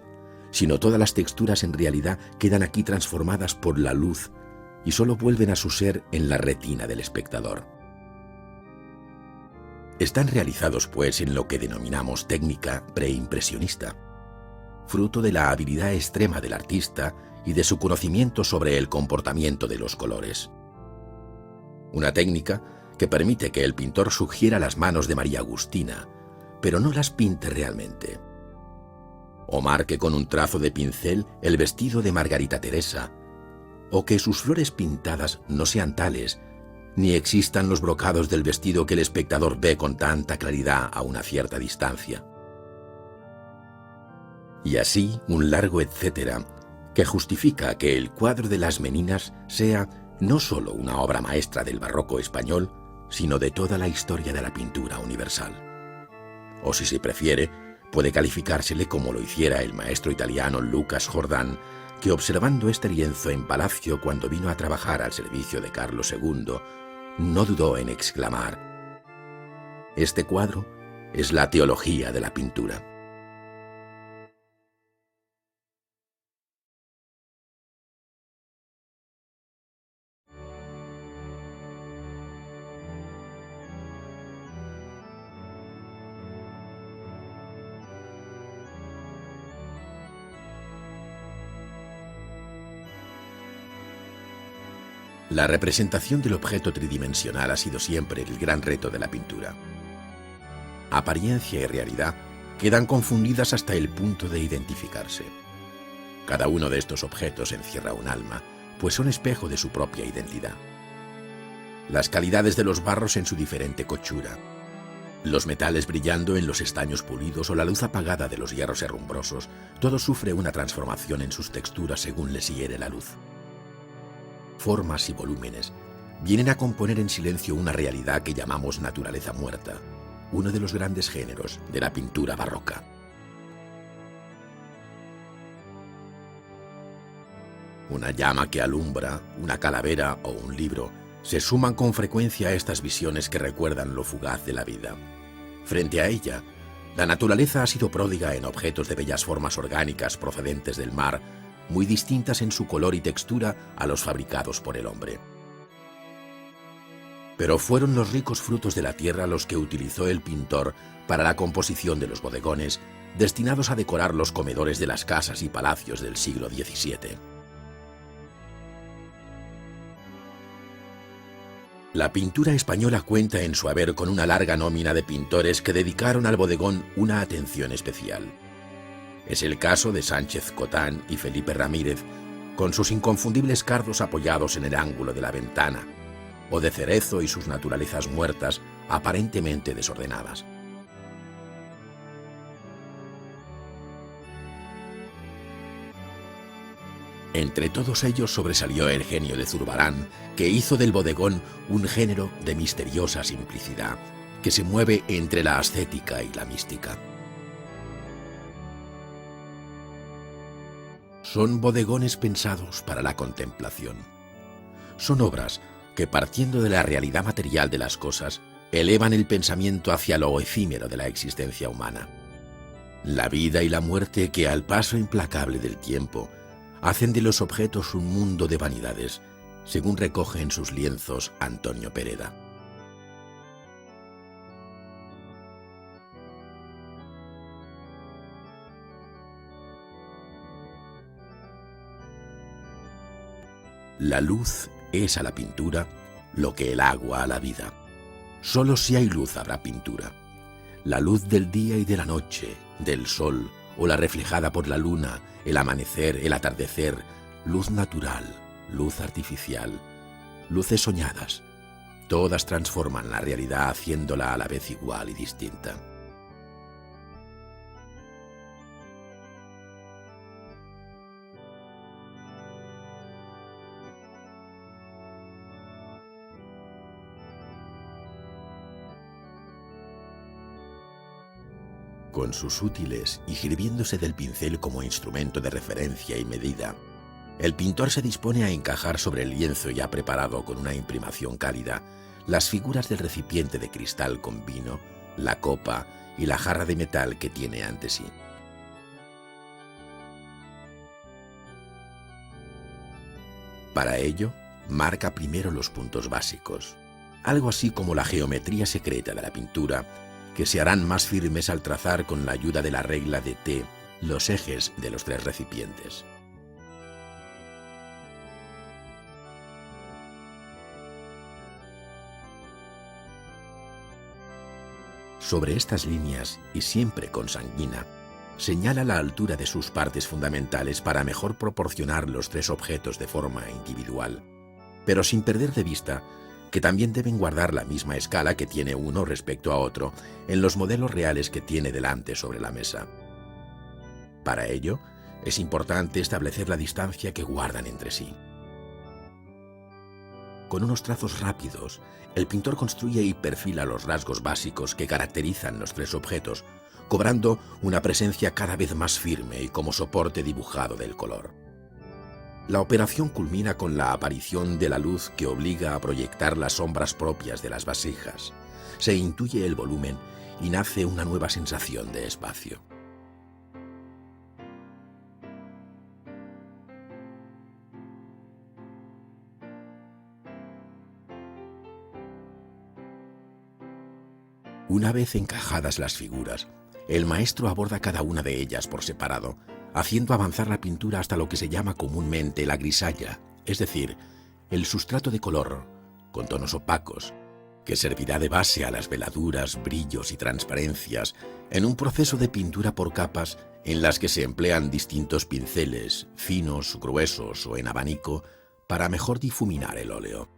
sino todas las texturas en realidad quedan aquí transformadas por la luz y solo vuelven a su ser en la retina del espectador. Están realizados, pues, en lo que denominamos técnica preimpresionista. fruto de la habilidad extrema del artista y de su conocimiento sobre el comportamiento de los colores. Una técnica que permite que el pintor sugiera las manos de María Agustina, pero no las pinte realmente. O marque con un trazo de pincel el vestido de Margarita Teresa, o que sus flores pintadas no sean tales, ni existan los brocados del vestido que el espectador ve con tanta claridad a una cierta distancia. Y así un largo etcétera que justifica que el cuadro de las Meninas sea no solo una obra maestra del barroco español, sino de toda la historia de la pintura universal. O si se prefiere, puede calificársele como lo hiciera el maestro italiano Lucas Jordan, que observando este lienzo en palacio cuando vino a trabajar al servicio de Carlos II, no dudó en exclamar: «Este cuadro es la teología de la pintura». La representación del objeto tridimensional ha sido siempre el gran reto de la pintura. Apariencia y realidad quedan confundidas hasta el punto de identificarse. Cada uno de estos objetos encierra un alma, pues son espejo de su propia identidad. Las calidades de los barros en su diferente cochura, los metales brillando en los estaños pulidos o la luz apagada de los hierros herrumbrosos, todo sufre una transformación en sus texturas según les hiere la luz. Formas y volúmenes vienen a componer en silencio una realidad que llamamos naturaleza muerta, uno de los grandes géneros de la pintura barroca. Una llama que alumbra, una calavera o un libro se suman con frecuencia a estas visiones que recuerdan lo fugaz de la vida. Frente a ella, la naturaleza ha sido pródiga en objetos de bellas formas orgánicas procedentes del mar, muy distintas en su color y textura a los fabricados por el hombre. Pero fueron los ricos frutos de la tierra los que utilizó el pintor para la composición de los bodegones, destinados a decorar los comedores de las casas y palacios del siglo XVII. La pintura española cuenta en su haber con una larga nómina de pintores que dedicaron al bodegón una atención especial. Es el caso de Sánchez Cotán y Felipe Ramírez, con sus inconfundibles cardos apoyados en el ángulo de la ventana, o de Cerezo y sus naturalezas muertas, aparentemente desordenadas. Entre todos ellos sobresalió el genio de Zurbarán, que hizo del bodegón un género de misteriosa simplicidad, que se mueve entre la ascética y la mística. Son bodegones pensados para la contemplación. Son obras que, partiendo de la realidad material de las cosas, elevan el pensamiento hacia lo efímero de la existencia humana. La vida y la muerte que, al paso implacable del tiempo, hacen de los objetos un mundo de vanidades, según recoge en sus lienzos Antonio Pereda. La luz es a la pintura lo que el agua a la vida. Solo si hay luz habrá pintura. La luz del día y de la noche, del sol, o la reflejada por la luna, el amanecer, el atardecer, luz natural, luz artificial, luces soñadas, todas transforman la realidad haciéndola a la vez igual y distinta. Con sus útiles y sirviéndose del pincel como instrumento de referencia y medida, el pintor se dispone a encajar sobre el lienzo ya preparado con una imprimación cálida las figuras del recipiente de cristal con vino, la copa y la jarra de metal que tiene ante sí. Para ello, marca primero los puntos básicos, algo así como la geometría secreta de la pintura, que se harán más firmes al trazar con la ayuda de la regla de T los ejes de los 3 recipientes. Sobre estas líneas, y siempre con sanguina, señala la altura de sus partes fundamentales para mejor proporcionar los 3 objetos de forma individual, pero sin perder de vista que también deben guardar la misma escala que tiene uno respecto a otro en los modelos reales que tiene delante sobre la mesa. Para ello, es importante establecer la distancia que guardan entre sí. Con unos trazos rápidos, el pintor construye y perfila los rasgos básicos que caracterizan los 3 objetos, cobrando una presencia cada vez más firme y como soporte dibujado del color. La operación culmina con la aparición de la luz que obliga a proyectar las sombras propias de las vasijas. Se intuye el volumen y nace una nueva sensación de espacio. Una vez encajadas las figuras, el maestro aborda cada una de ellas por separado, haciendo avanzar la pintura hasta lo que se llama comúnmente la grisalla, es decir, el sustrato de color, con tonos opacos, que servirá de base a las veladuras, brillos y transparencias en un proceso de pintura por capas en las que se emplean distintos pinceles, finos, gruesos o en abanico, para mejor difuminar el óleo.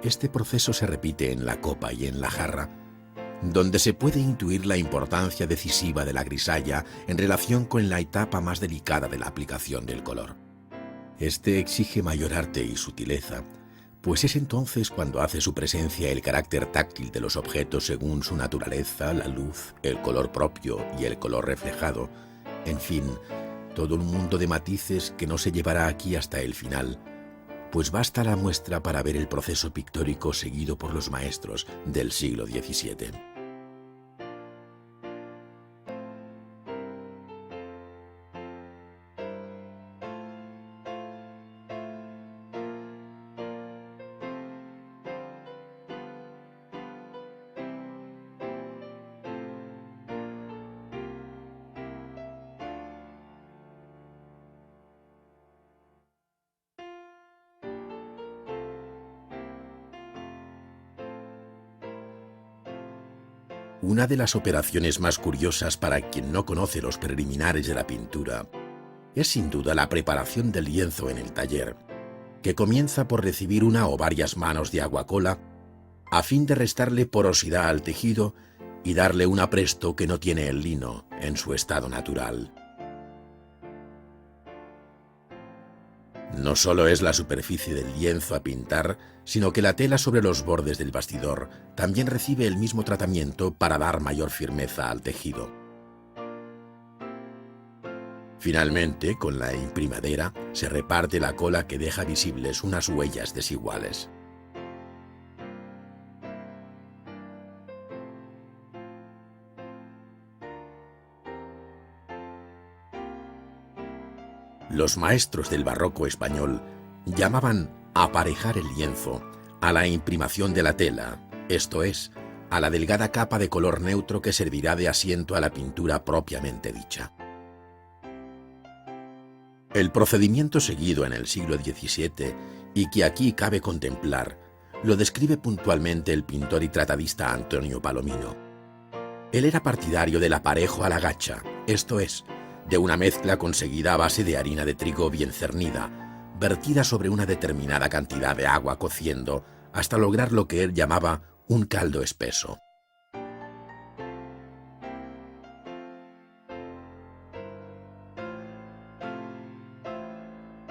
Este proceso se repite en la copa y en la jarra, donde se puede intuir la importancia decisiva de la grisalla en relación con la etapa más delicada de la aplicación del color. Este exige mayor arte y sutileza, pues es entonces cuando hace su presencia el carácter táctil de los objetos según su naturaleza, la luz, el color propio y el color reflejado, en fin, todo un mundo de matices que no se llevará aquí hasta el final, pues basta la muestra para ver el proceso pictórico seguido por los maestros del siglo XVII. Una de las operaciones más curiosas para quien no conoce los preliminares de la pintura es sin duda la preparación del lienzo en el taller, que comienza por recibir una o varias manos de aguacola a fin de restarle porosidad al tejido y darle un apresto que no tiene el lino en su estado natural. No solo es la superficie del lienzo a pintar, sino que la tela sobre los bordes del bastidor también recibe el mismo tratamiento para dar mayor firmeza al tejido. Finalmente, con la imprimadera, se reparte la cola que deja visibles unas huellas desiguales. Los maestros del barroco español llamaban aparejar el lienzo a la imprimación de la tela, esto es, a la delgada capa de color neutro que servirá de asiento a la pintura propiamente dicha. El procedimiento seguido en el siglo XVII y que aquí cabe contemplar, lo describe puntualmente el pintor y tratadista Antonio Palomino. Él era partidario del aparejo a la gacha, esto es, de una mezcla conseguida a base de harina de trigo bien cernida, vertida sobre una determinada cantidad de agua cociendo hasta lograr lo que él llamaba un caldo espeso.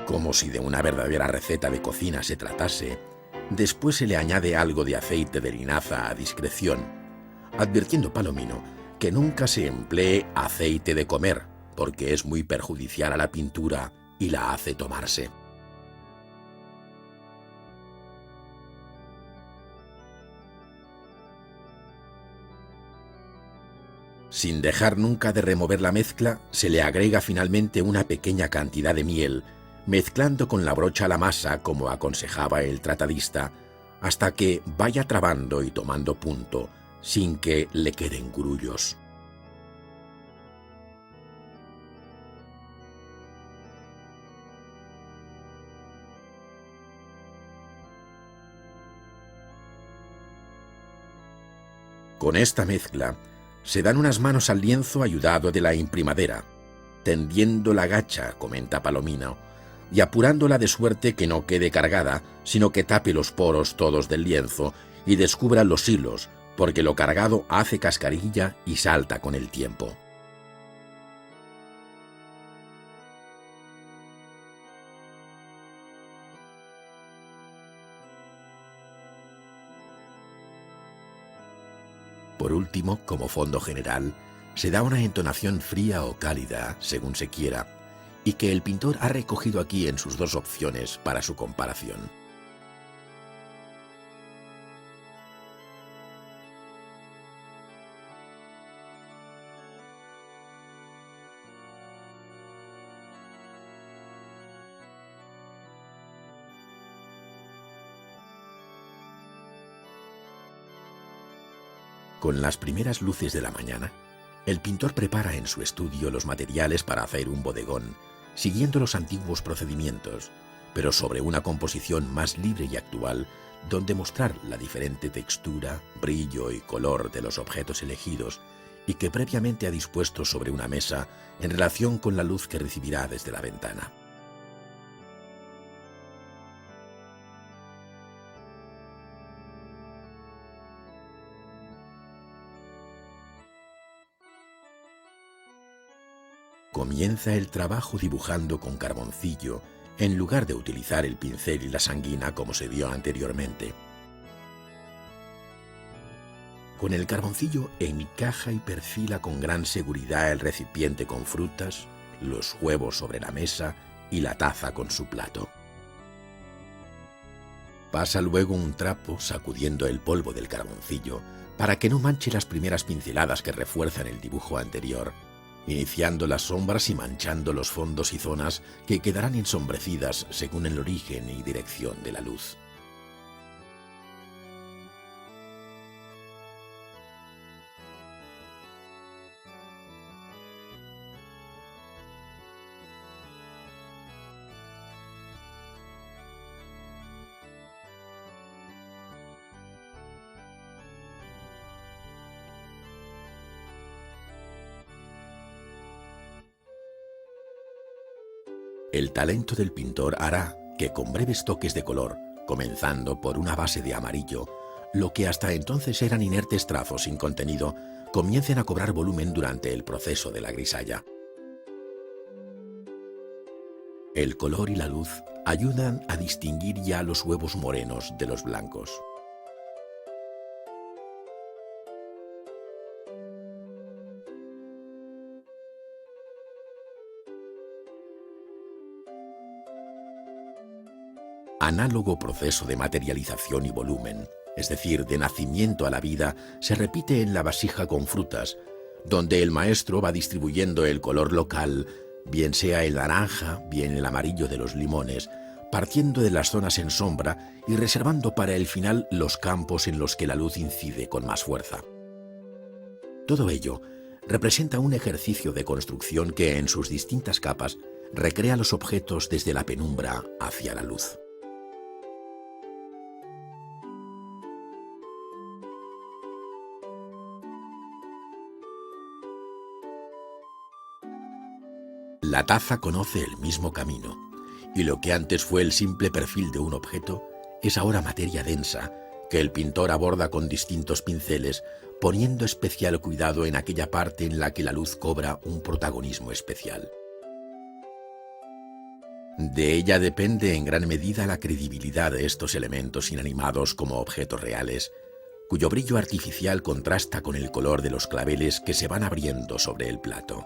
Como si de una verdadera receta de cocina se tratase, después se le añade algo de aceite de linaza a discreción, advirtiendo Palomino que nunca se emplee aceite de comer, porque es muy perjudicial a la pintura y la hace tomarse. Sin dejar nunca de remover la mezcla, se le agrega finalmente una pequeña cantidad de miel, mezclando con la brocha la masa como aconsejaba el tratadista, hasta que vaya trabando y tomando punto, sin que le queden grullos. Con esta mezcla, se dan unas manos al lienzo ayudado de la imprimadera, tendiendo la gacha, comenta Palomino, y apurándola de suerte que no quede cargada, sino que tape los poros todos del lienzo y descubra los hilos, porque lo cargado hace cascarilla y salta con el tiempo. Por último, como fondo general, se da una entonación fría o cálida, según se quiera, y que el pintor ha recogido aquí en sus dos opciones para su comparación. Con las primeras luces de la mañana, el pintor prepara en su estudio los materiales para hacer un bodegón, siguiendo los antiguos procedimientos, pero sobre una composición más libre y actual, donde mostrar la diferente textura, brillo y color de los objetos elegidos y que previamente ha dispuesto sobre una mesa en relación con la luz que recibirá desde la ventana. Comienza el trabajo dibujando con carboncillo, en lugar de utilizar el pincel y la sanguina como se vio anteriormente. Con el carboncillo encaja y perfila con gran seguridad el recipiente con frutas, los huevos sobre la mesa y la taza con su plato. Pasa luego un trapo sacudiendo el polvo del carboncillo para que no manche las primeras pinceladas que refuerzan el dibujo anterior, iniciando las sombras y manchando los fondos y zonas que quedarán ensombrecidas según el origen y dirección de la luz. El talento del pintor hará que con breves toques de color, comenzando por una base de amarillo, lo que hasta entonces eran inertes trazos sin contenido, comiencen a cobrar volumen durante el proceso de la grisalla. El color y la luz ayudan a distinguir ya los huevos morenos de los blancos. Análogo proceso de materialización y volumen, es decir, de nacimiento a la vida, se repite en la vasija con frutas, donde el maestro va distribuyendo el color local, bien sea el naranja, bien el amarillo de los limones, partiendo de las zonas en sombra y reservando para el final los campos en los que la luz incide con más fuerza. Todo ello representa un ejercicio de construcción que en sus distintas capas recrea los objetos desde la penumbra hacia la luz. La taza conoce el mismo camino, y lo que antes fue el simple perfil de un objeto es ahora materia densa que el pintor aborda con distintos pinceles, poniendo especial cuidado en aquella parte en la que la luz cobra un protagonismo especial. De ella depende en gran medida la credibilidad de estos elementos inanimados como objetos reales, cuyo brillo artificial contrasta con el color de los claveles que se van abriendo sobre el plato.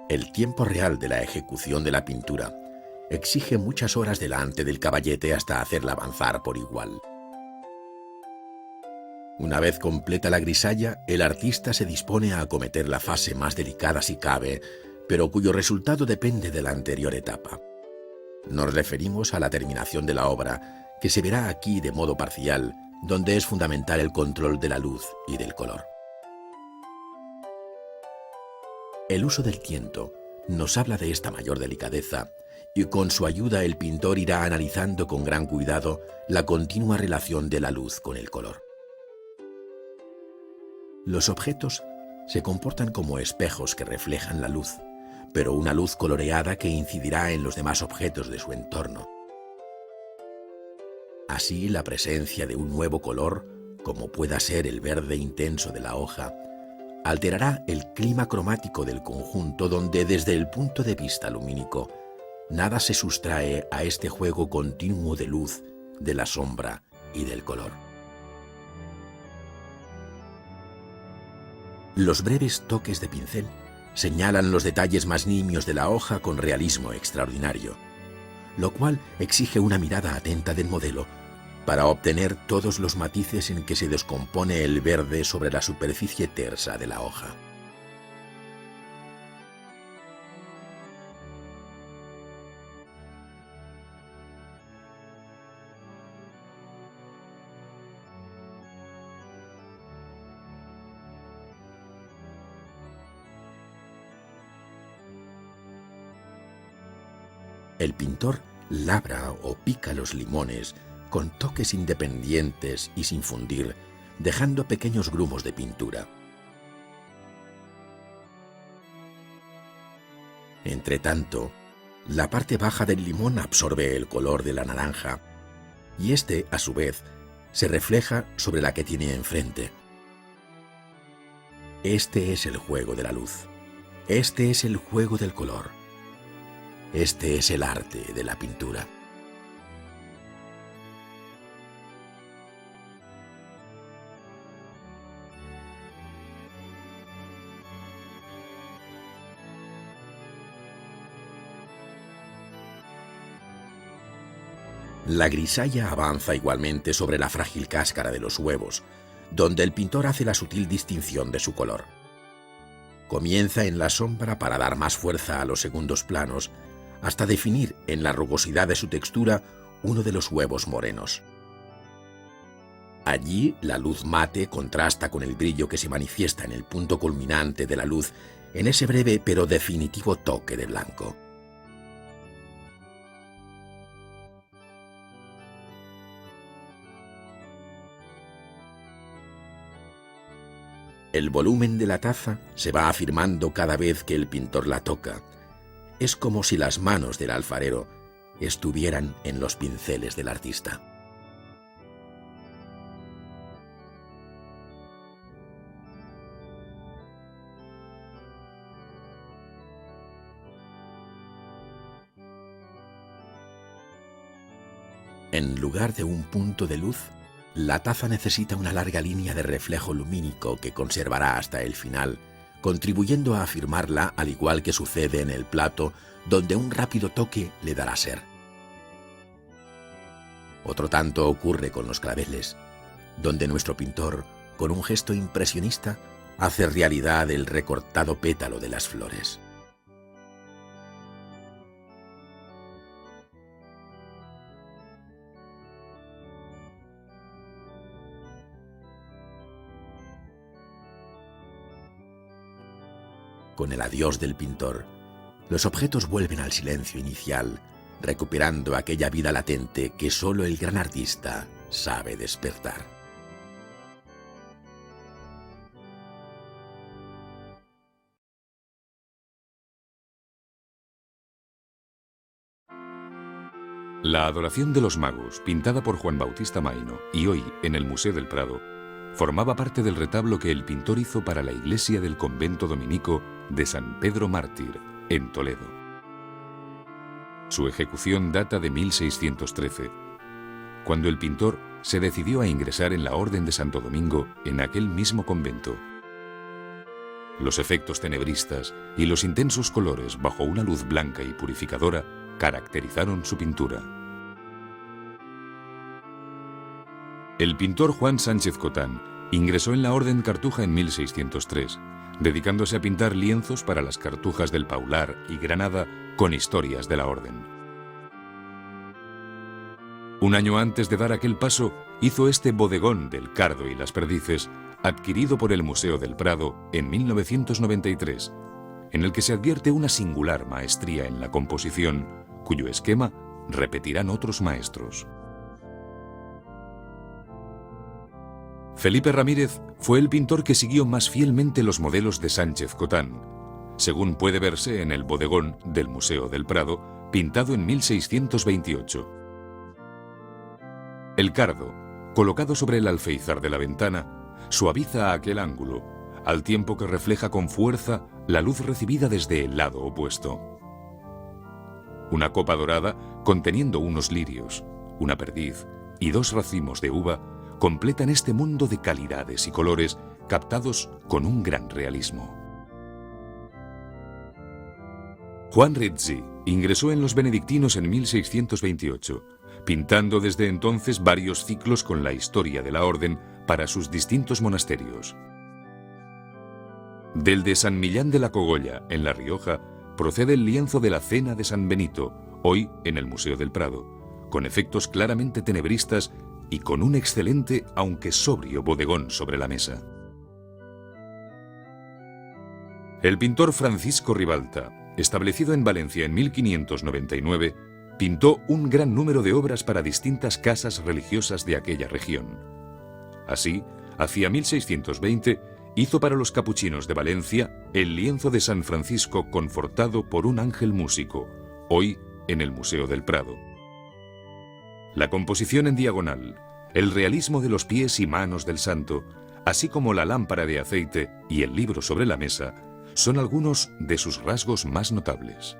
El tiempo real de la ejecución de la pintura exige muchas horas delante del caballete hasta hacerla avanzar por igual. Una vez completa la grisalla, el artista se dispone a acometer la fase más delicada si cabe, pero cuyo resultado depende de la anterior etapa. Nos referimos a la terminación de la obra, que se verá aquí de modo parcial, donde es fundamental el control de la luz y del color. El uso del tiento nos habla de esta mayor delicadeza, y con su ayuda el pintor irá analizando con gran cuidado la continua relación de la luz con el color. Los objetos se comportan como espejos que reflejan la luz, pero una luz coloreada que incidirá en los demás objetos de su entorno. Así, la presencia de un nuevo color, como pueda ser el verde intenso de la hoja, alterará el clima cromático del conjunto, donde desde el punto de vista lumínico nada se sustrae a este juego continuo de luz, de la sombra y del color. Los breves toques de pincel señalan los detalles más nimios de la hoja con realismo extraordinario, lo cual exige una mirada atenta del modelo para obtener todos los matices en que se descompone el verde sobre la superficie tersa de la hoja. El pintor labra o pica los limones con toques independientes y sin fundir, dejando pequeños grumos de pintura. Entretanto, la parte baja del limón absorbe el color de la naranja, y este, a su vez, se refleja sobre la que tiene enfrente. Este es el juego de la luz. Este es el juego del color. Este es el arte de la pintura. La grisalla avanza igualmente sobre la frágil cáscara de los huevos, donde el pintor hace la sutil distinción de su color. Comienza en la sombra para dar más fuerza a los segundos planos, hasta definir en la rugosidad de su textura uno de los huevos morenos. Allí la luz mate contrasta con el brillo que se manifiesta en el punto culminante de la luz, en ese breve pero definitivo toque de blanco. El volumen de la taza se va afirmando cada vez que el pintor la toca. Es como si las manos del alfarero estuvieran en los pinceles del artista. En lugar de un punto de luz, la taza necesita una larga línea de reflejo lumínico que conservará hasta el final, contribuyendo a afirmarla al igual que sucede en el plato, donde un rápido toque le dará ser. Otro tanto ocurre con los claveles, donde nuestro pintor, con un gesto impresionista, hace realidad el recortado pétalo de las flores. Con el adiós del pintor, los objetos vuelven al silencio inicial, recuperando aquella vida latente que solo el gran artista sabe despertar. La Adoración de los Magos, pintada por Juan Bautista Maino y hoy en el Museo del Prado, formaba parte del retablo que el pintor hizo para la iglesia del convento dominico de San Pedro Mártir, en Toledo. Su ejecución data de 1613, cuando el pintor se decidió a ingresar en la Orden de Santo Domingo en aquel mismo convento. Los efectos tenebristas y los intensos colores bajo una luz blanca y purificadora caracterizaron su pintura. El pintor Juan Sánchez Cotán ingresó en la Orden Cartuja en 1603, dedicándose a pintar lienzos para las Cartujas del Paular y Granada con historias de la Orden. Un año antes de dar aquel paso, hizo este bodegón del Cardo y las Perdices, adquirido por el Museo del Prado en 1993, en el que se advierte una singular maestría en la composición, cuyo esquema repetirán otros maestros. Felipe Ramírez fue el pintor que siguió más fielmente los modelos de Sánchez Cotán, según puede verse en el bodegón del Museo del Prado, pintado en 1628. El cardo, colocado sobre el alféizar de la ventana, suaviza aquel ángulo, al tiempo que refleja con fuerza la luz recibida desde el lado opuesto. Una copa dorada, conteniendo unos lirios, una perdiz y 2 racimos de uva, completan este mundo de calidades y colores captados con un gran realismo. Juan Rizzi ingresó en los benedictinos en 1628, pintando desde entonces varios ciclos con la historia de la orden para sus distintos monasterios. Del de San Millán de la Cogolla, en La Rioja, procede el lienzo de la Cena de San Benito, hoy en el Museo del Prado, con efectos claramente tenebristas y con un excelente, aunque sobrio, bodegón sobre la mesa. El pintor Francisco Ribalta, establecido en Valencia en 1599, pintó un gran número de obras para distintas casas religiosas de aquella región. Así, hacia 1620, hizo para los capuchinos de Valencia el lienzo de San Francisco confortado por un ángel músico, hoy en el Museo del Prado. La composición en diagonal, el realismo de los pies y manos del santo, así como la lámpara de aceite y el libro sobre la mesa, son algunos de sus rasgos más notables.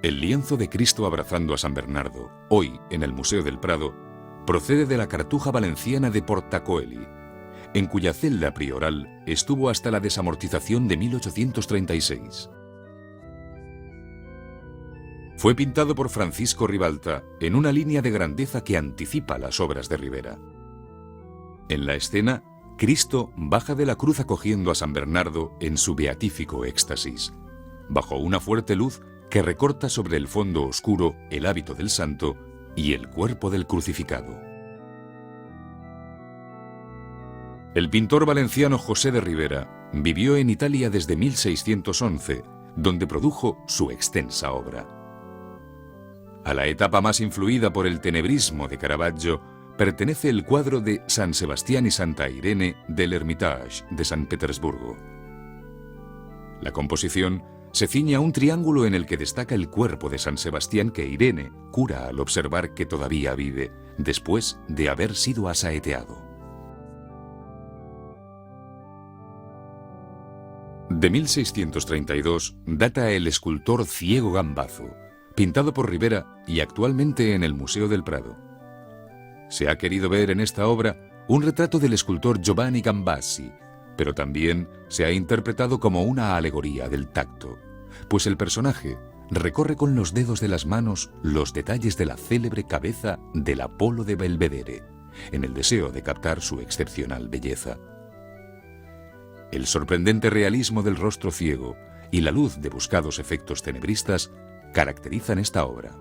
El lienzo de Cristo abrazando a San Bernardo, hoy en el Museo del Prado, procede de la Cartuja valenciana de Portacoeli, en cuya celda prioral estuvo hasta la desamortización de 1836. Fue pintado por Francisco Ribalta en una línea de grandeza que anticipa las obras de Ribera. En la escena, Cristo baja de la cruz acogiendo a San Bernardo en su beatífico éxtasis, bajo una fuerte luz que recorta sobre el fondo oscuro el hábito del santo y el cuerpo del crucificado. El pintor valenciano José de Ribera vivió en Italia desde 1611, donde produjo su extensa obra. A la etapa más influida por el tenebrismo de Caravaggio pertenece el cuadro de San Sebastián y Santa Irene del Hermitage de San Petersburgo. La composición se ciñe a un triángulo en el que destaca el cuerpo de San Sebastián que Irene cura al observar que todavía vive, después de haber sido asaeteado. De 1632 data el escultor Ciego Gambazo, pintado por Ribera y actualmente en el Museo del Prado. Se ha querido ver en esta obra un retrato del escultor Giovanni Gambassi, pero también se ha interpretado como una alegoría del tacto, pues el personaje recorre con los dedos de las manos los detalles de la célebre cabeza del Apolo de Belvedere, en el deseo de captar su excepcional belleza. El sorprendente realismo del rostro ciego y la luz de buscados efectos tenebristas caracterizan esta obra.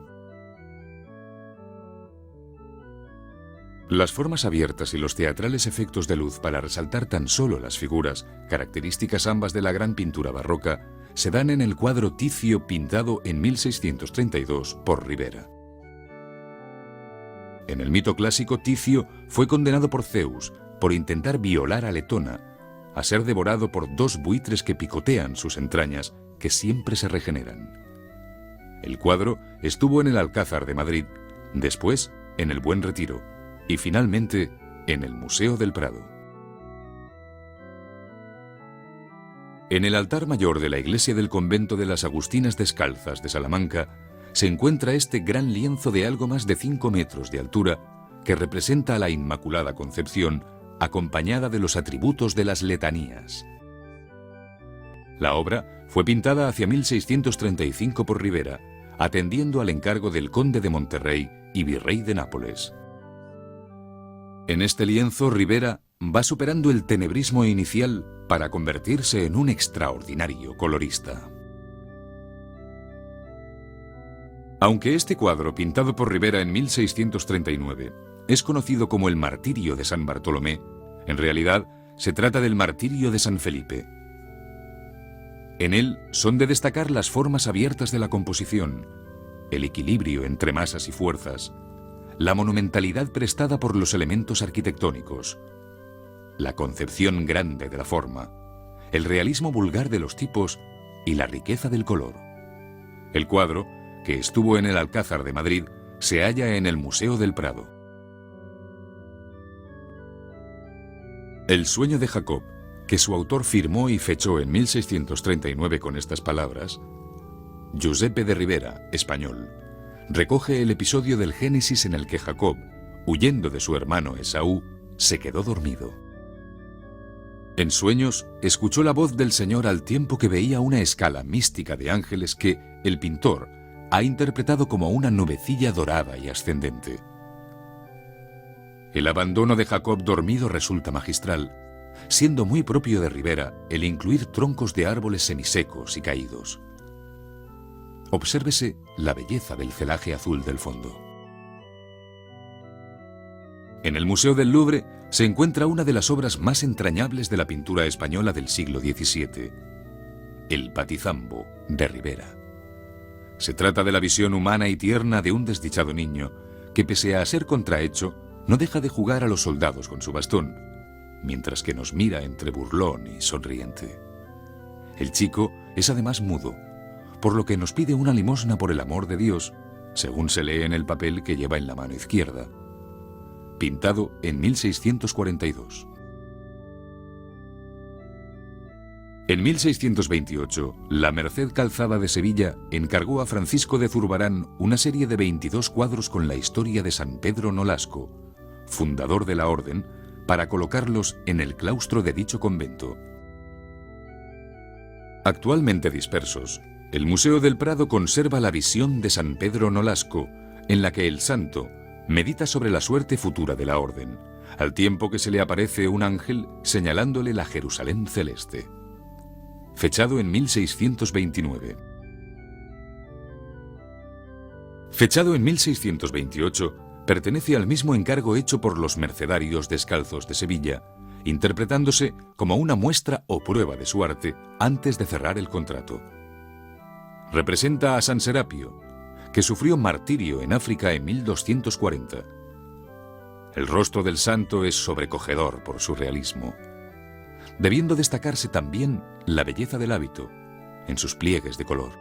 Las formas abiertas y los teatrales efectos de luz para resaltar tan solo las figuras, características ambas de la gran pintura barroca, se dan en el cuadro Ticio pintado en 1632 por Ribera. En el mito clásico, Ticio fue condenado por Zeus por intentar violar a Letona, a ser devorado por 2 buitres que picotean sus entrañas, que siempre se regeneran. El cuadro estuvo en el Alcázar de Madrid, después en el Buen Retiro y finalmente en el Museo del Prado. En el altar mayor de la iglesia del convento de las Agustinas Descalzas de Salamanca se encuentra este gran lienzo de algo más de 5 metros de altura que representa a la Inmaculada Concepción acompañada de los atributos de las letanías. La obra fue pintada hacia 1635 por Ribera, atendiendo al encargo del conde de Monterrey y virrey de Nápoles. En este lienzo, Ribera va superando el tenebrismo inicial para convertirse en un extraordinario colorista. Aunque este cuadro, pintado por Ribera en 1639, es conocido como el Martirio de San Bartolomé, en realidad se trata del Martirio de San Felipe. En él son de destacar las formas abiertas de la composición, el equilibrio entre masas y fuerzas, la monumentalidad prestada por los elementos arquitectónicos, la concepción grande de la forma, el realismo vulgar de los tipos y la riqueza del color. El cuadro, que estuvo en el Alcázar de Madrid, se halla en el Museo del Prado. El sueño de Jacob, que su autor firmó y fechó en 1639 con estas palabras, Giuseppe de Ribera, español, recoge el episodio del Génesis en el que Jacob, huyendo de su hermano Esaú, se quedó dormido. En sueños, escuchó la voz del Señor al tiempo que veía una escala mística de ángeles que el pintor ha interpretado como una nubecilla dorada y ascendente. El abandono de Jacob dormido resulta magistral, siendo muy propio de Ribera el incluir troncos de árboles semisecos y caídos. Obsérvese la belleza del celaje azul del fondo. En el Museo del Louvre se encuentra una de las obras más entrañables de la pintura española del siglo XVII, el Patizambo de Ribera. Se trata de la visión humana y tierna de un desdichado niño que, pese a ser contrahecho, no deja de jugar a los soldados con su bastón, mientras que nos mira entre burlón y sonriente. El chico es además mudo, por lo que nos pide una limosna por el amor de Dios, según se lee en el papel que lleva en la mano izquierda. Pintado en 1642. En 1628, la Merced Calzada de Sevilla encargó a Francisco de Zurbarán una serie de 22 cuadros con la historia de San Pedro Nolasco, fundador de la orden, para colocarlos en el claustro de dicho convento. Actualmente dispersos, el Museo del Prado conserva la visión de San Pedro Nolasco, en la que el santo medita sobre la suerte futura de la orden, al tiempo que se le aparece un ángel señalándole la Jerusalén celeste. Fechado en 1629. Fechado en 1628, pertenece al mismo encargo hecho por los mercedarios descalzos de Sevilla, interpretándose como una muestra o prueba de su arte antes de cerrar el contrato. Representa a San Serapio, que sufrió martirio en África en 1240. El rostro del santo es sobrecogedor por su realismo, debiendo destacarse también la belleza del hábito, en sus pliegues de color.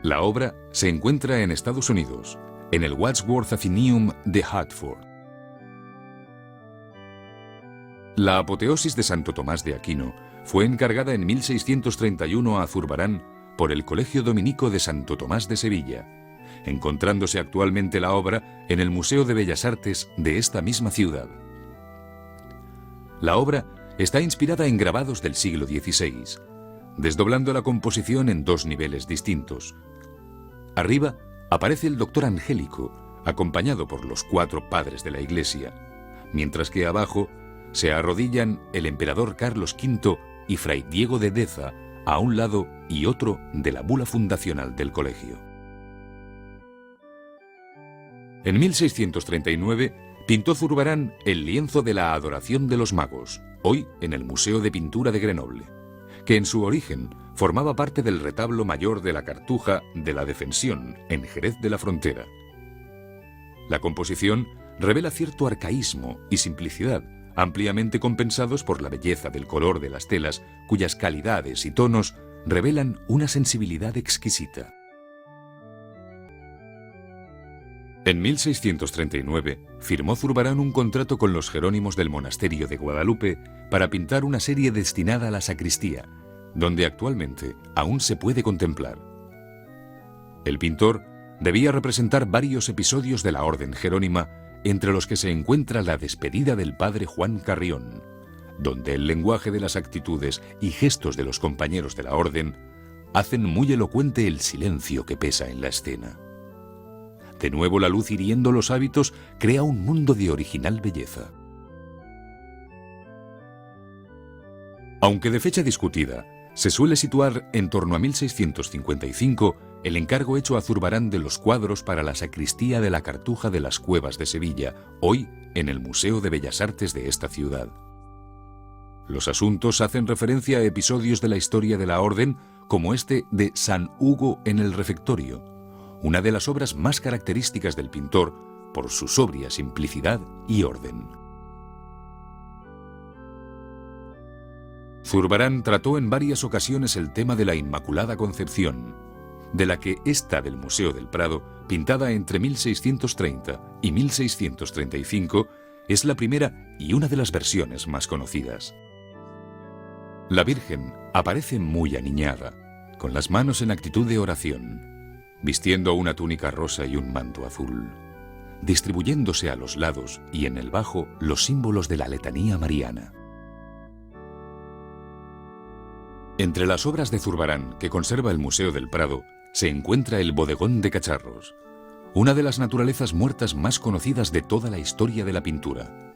La obra se encuentra en Estados Unidos, en el Wadsworth Atheneum de Hartford. La apoteosis de Santo Tomás de Aquino fue encargada en 1631 a Zurbarán por el Colegio Dominico de Santo Tomás de Sevilla, encontrándose actualmente la obra en el Museo de Bellas Artes de esta misma ciudad. La obra está inspirada en grabados del siglo XVI, desdoblando la composición en dos niveles distintos. Arriba aparece el doctor Angélico, acompañado por los 4 padres de la Iglesia, mientras que abajo se arrodillan el emperador Carlos V y Fray Diego de Deza a un lado y otro de la bula fundacional del colegio. En 1639 pintó Zurbarán el lienzo de la Adoración de los Magos, hoy en el Museo de Pintura de Grenoble, que en su origen formaba parte del retablo mayor de la Cartuja de la Defensión en Jerez de la Frontera. La composición revela cierto arcaísmo y simplicidad, ampliamente compensados por la belleza del color de las telas, cuyas calidades y tonos revelan una sensibilidad exquisita. En 1639 firmó Zurbarán un contrato con los jerónimos del monasterio de Guadalupe para pintar una serie destinada a la sacristía, donde actualmente aún se puede contemplar. El pintor debía representar varios episodios de la orden jerónima entre los que se encuentra la despedida del padre Juan Carrión, donde el lenguaje de las actitudes y gestos de los compañeros de la orden hacen muy elocuente el silencio que pesa en la escena. De nuevo la luz hiriendo los hábitos crea un mundo de original belleza. Aunque de fecha discutida, se suele situar en torno a 1655 el encargo hecho a Zurbarán de los cuadros para la sacristía de la Cartuja de las Cuevas de Sevilla, hoy en el Museo de Bellas Artes de esta ciudad. Los asuntos hacen referencia a episodios de la historia de la orden, como este de San Hugo en el refectorio, una de las obras más características del pintor por su sobria simplicidad y orden. Zurbarán trató en varias ocasiones el tema de la Inmaculada Concepción, de la que esta del Museo del Prado, pintada entre 1630 y 1635, es la primera y una de las versiones más conocidas. La Virgen aparece muy aniñada, con las manos en actitud de oración, vistiendo una túnica rosa y un manto azul, distribuyéndose a los lados y en el bajo los símbolos de la letanía mariana. Entre las obras de Zurbarán que conserva el Museo del Prado se encuentra el Bodegón de Cacharros, una de las naturalezas muertas más conocidas de toda la historia de la pintura.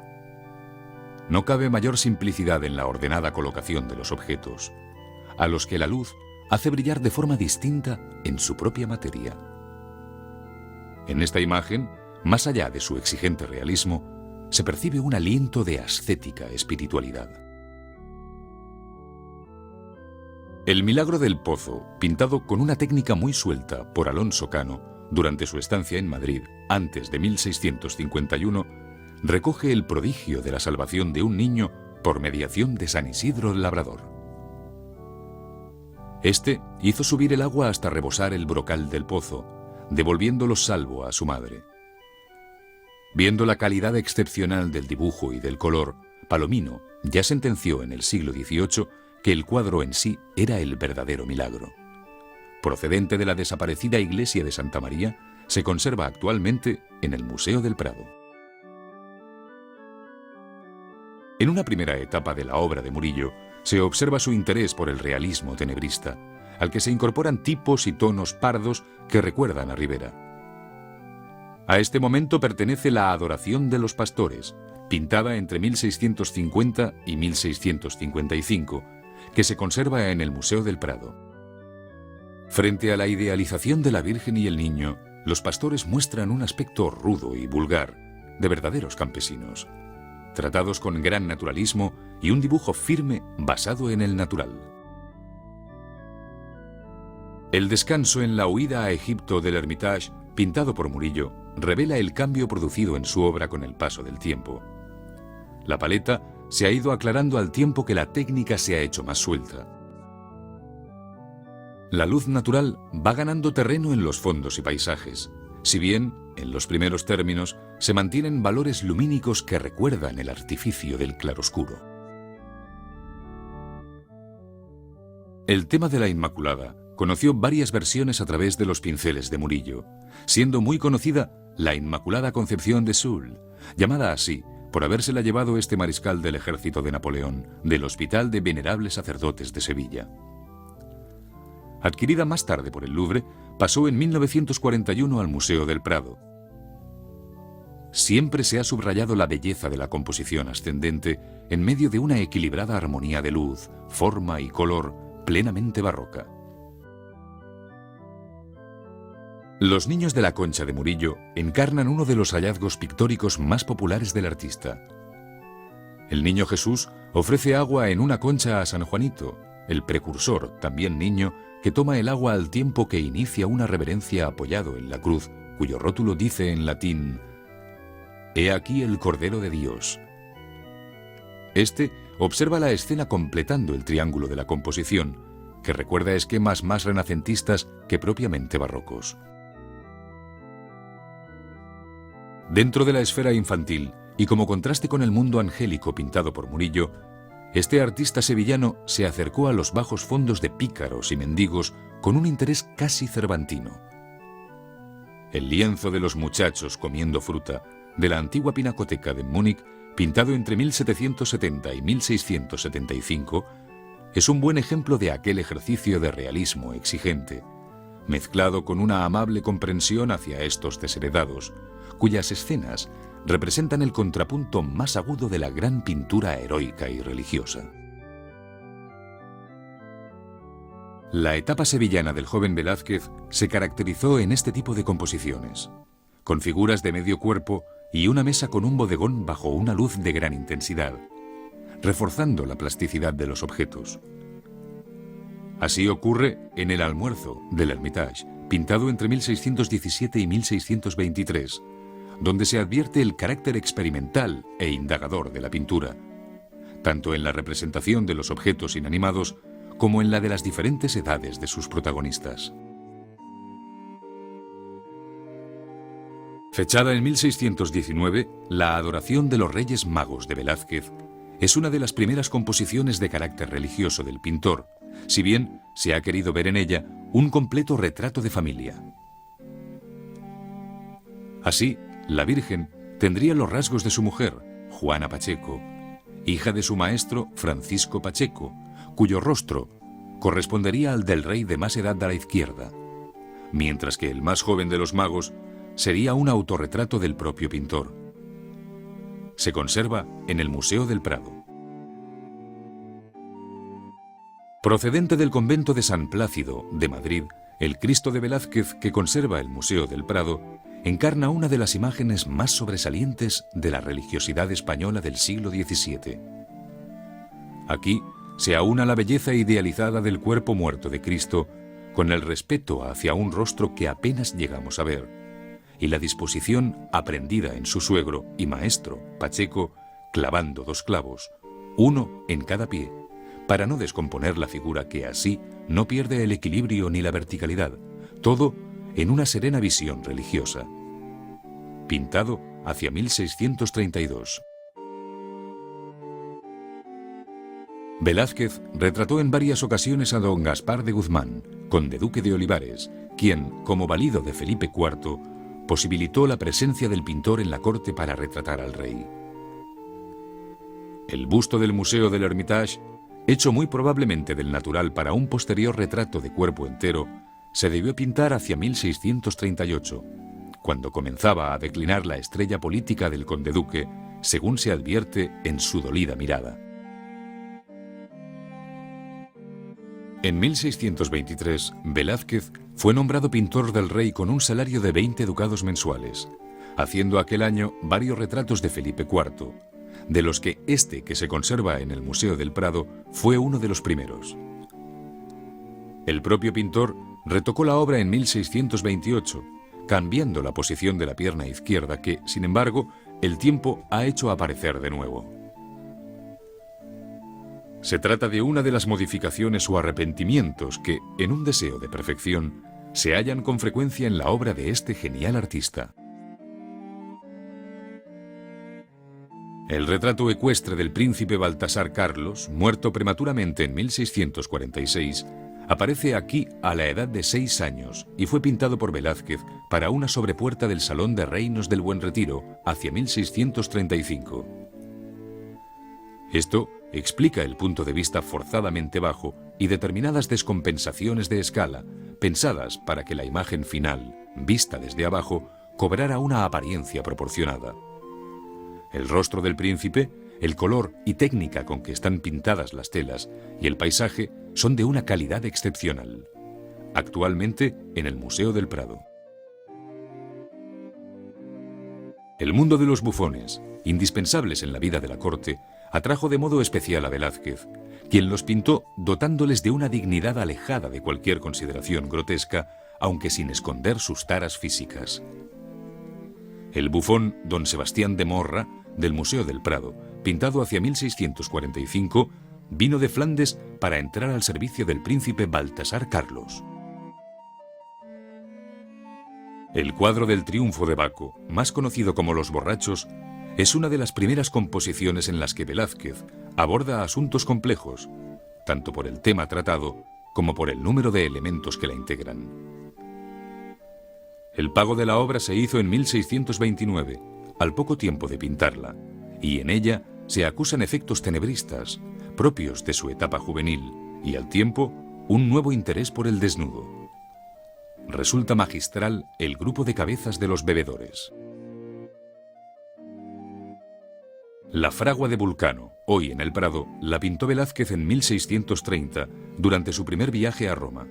No cabe mayor simplicidad en la ordenada colocación de los objetos, a los que la luz hace brillar de forma distinta en su propia materia. En esta imagen, más allá de su exigente realismo, se percibe un aliento de ascética espiritualidad. El Milagro del Pozo, pintado con una técnica muy suelta por Alonso Cano durante su estancia en Madrid antes de 1651, recoge el prodigio de la salvación de un niño por mediación de San Isidro el Labrador. Este hizo subir el agua hasta rebosar el brocal del pozo, devolviéndolo salvo a su madre. Viendo la calidad excepcional del dibujo y del color, Palomino ya sentenció en el siglo XVIII que el cuadro en sí era el verdadero milagro. Procedente de la desaparecida iglesia de Santa María, se conserva actualmente en el Museo del Prado. En una primera etapa de la obra de Murillo, se observa su interés por el realismo tenebrista, al que se incorporan tipos y tonos pardos que recuerdan a Ribera. A este momento pertenece la Adoración de los Pastores, pintada entre 1650 y 1655, que se conserva en el Museo del Prado. Frente a la idealización de la Virgen y el Niño, los pastores muestran un aspecto rudo y vulgar, de verdaderos campesinos, tratados con gran naturalismo y un dibujo firme basado en el natural. El descanso en la huida a Egipto del Hermitage, pintado por Murillo, revela el cambio producido en su obra con el paso del tiempo. La paleta se ha ido aclarando al tiempo que la técnica se ha hecho más suelta. La luz natural va ganando terreno en los fondos y paisajes, si bien, en los primeros términos, se mantienen valores lumínicos que recuerdan el artificio del claroscuro. El tema de la Inmaculada conoció varias versiones a través de los pinceles de Murillo, siendo muy conocida la Inmaculada Concepción de Soule, llamada así por habérsela llevado este mariscal del ejército de Napoleón del Hospital de Venerables Sacerdotes de Sevilla. Adquirida más tarde por el Louvre, pasó en 1941 al Museo del Prado. Siempre se ha subrayado la belleza de la composición ascendente en medio de una equilibrada armonía de luz, forma y color plenamente barroca. Los niños de la Concha de Murillo encarnan uno de los hallazgos pictóricos más populares del artista. El niño Jesús ofrece agua en una concha a San Juanito, el precursor, también niño, que toma el agua al tiempo que inicia una reverencia apoyado en la cruz, cuyo rótulo dice en latín: «He aquí el Cordero de Dios». Este observa la escena completando el triángulo de la composición, que recuerda esquemas más renacentistas que propiamente barrocos. Dentro de la esfera infantil, y como contraste con el mundo angélico pintado por Murillo, este artista sevillano se acercó a los bajos fondos de pícaros y mendigos con un interés casi cervantino. El lienzo de los muchachos comiendo fruta de la antigua pinacoteca de Múnich, pintado entre 1770 y 1675, es un buen ejemplo de aquel ejercicio de realismo exigente, mezclado con una amable comprensión hacia estos desheredados, cuyas escenas representan el contrapunto más agudo de la gran pintura heroica y religiosa. La etapa sevillana del joven Velázquez se caracterizó en este tipo de composiciones, con figuras de medio cuerpo y una mesa con un bodegón bajo una luz de gran intensidad, reforzando la plasticidad de los objetos. Así ocurre en El almuerzo del Hermitage, pintado entre 1617 y 1623, donde se advierte el carácter experimental e indagador de la pintura, tanto en la representación de los objetos inanimados como en la de las diferentes edades de sus protagonistas. Fechada en 1619, la Adoración de los Reyes Magos de Velázquez es una de las primeras composiciones de carácter religioso del pintor, si bien se ha querido ver en ella un completo retrato de familia. Así, la Virgen tendría los rasgos de su mujer, Juana Pacheco, hija de su maestro Francisco Pacheco, cuyo rostro correspondería al del rey de más edad a la izquierda, mientras que el más joven de los magos sería un autorretrato del propio pintor. Se conserva en el Museo del Prado. Procedente del convento de San Plácido, de Madrid, el Cristo de Velázquez que conserva el Museo del Prado encarna una de las imágenes más sobresalientes de la religiosidad española del siglo XVII. Aquí se aúna la belleza idealizada del cuerpo muerto de Cristo con el respeto hacia un rostro que apenas llegamos a ver, y la disposición aprendida en su suegro y maestro, Pacheco, clavando 2 clavos, uno en cada pie, para no descomponer la figura que así no pierde el equilibrio ni la verticalidad, todo en una serena visión religiosa. Pintado hacia 1632. Velázquez retrató en varias ocasiones a don Gaspar de Guzmán, conde duque de Olivares, quien, como valido de Felipe IV, posibilitó la presencia del pintor en la corte para retratar al rey. El busto del Museo del Hermitage, hecho muy probablemente del natural para un posterior retrato de cuerpo entero, se debió pintar hacia 1638, cuando comenzaba a declinar la estrella política del conde duque, según se advierte en su dolida mirada. En 1623, Velázquez fue nombrado pintor del rey con un salario de 20 ducados mensuales, haciendo aquel año varios retratos de Felipe IV, de los que este que se conserva en el Museo del Prado fue uno de los primeros. El propio pintor retocó la obra en 1628, cambiando la posición de la pierna izquierda que, sin embargo, el tiempo ha hecho aparecer de nuevo. Se trata de una de las modificaciones o arrepentimientos que, en un deseo de perfección, se hallan con frecuencia en la obra de este genial artista. El retrato ecuestre del príncipe Baltasar Carlos, muerto prematuramente en 1646, aparece aquí a la edad de 6 años y fue pintado por Velázquez para una sobrepuerta del Salón de Reinos del Buen Retiro hacia 1635. Esto explica el punto de vista forzadamente bajo y determinadas descompensaciones de escala, pensadas para que la imagen final, vista desde abajo, cobrara una apariencia proporcionada. El rostro del príncipe, el color y técnica con que están pintadas las telas y el paisaje son de una calidad excepcional. Actualmente en el Museo del Prado. El mundo de los bufones, indispensables en la vida de la corte, atrajo de modo especial a Velázquez, quien los pintó dotándoles de una dignidad alejada de cualquier consideración grotesca, aunque sin esconder sus taras físicas. El bufón Don Sebastián de Morra, del Museo del Prado, pintado hacia 1645, vino de Flandes para entrar al servicio del príncipe Baltasar Carlos. El cuadro del Triunfo de Baco, más conocido como Los Borrachos, es una de las primeras composiciones en las que Velázquez aborda asuntos complejos, tanto por el tema tratado como por el número de elementos que la integran. El pago de la obra se hizo en 1629, al poco tiempo de pintarla, y en ella se acusan efectos tenebristas, propios de su etapa juvenil, y al tiempo un nuevo interés por el desnudo. Resulta magistral el grupo de cabezas de los bebedores. La fragua de Vulcano, hoy en el Prado, la pintó Velázquez en 1630 durante su primer viaje a Roma.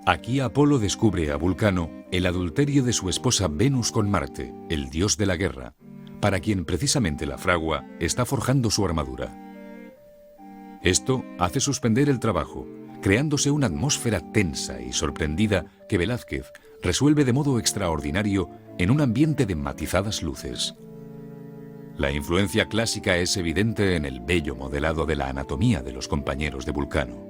Aquí Apolo descubre a Vulcano el adulterio de su esposa Venus con Marte, el dios de la guerra, para quien precisamente la fragua está forjando su armadura. Esto hace suspender el trabajo, creándose una atmósfera tensa y sorprendida que Velázquez resuelve de modo extraordinario en un ambiente de matizadas luces. La influencia clásica es evidente en el bello modelado de la anatomía de los compañeros de Vulcano.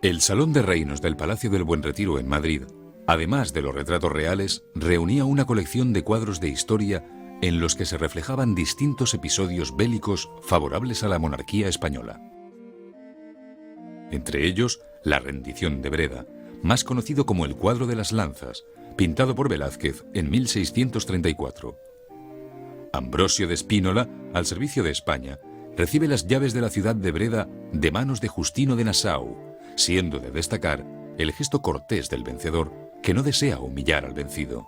El Salón de Reinos del Palacio del Buen Retiro en Madrid, además de los retratos reales, reunía una colección de cuadros de historia en los que se reflejaban distintos episodios bélicos favorables a la monarquía española. Entre ellos, la rendición de Breda, más conocido como el cuadro de las lanzas, pintado por Velázquez en 1634. Ambrosio de Spínola, al servicio de España, recibe las llaves de la ciudad de Breda de manos de Justino de Nassau, siendo de destacar el gesto cortés del vencedor que no desea humillar al vencido.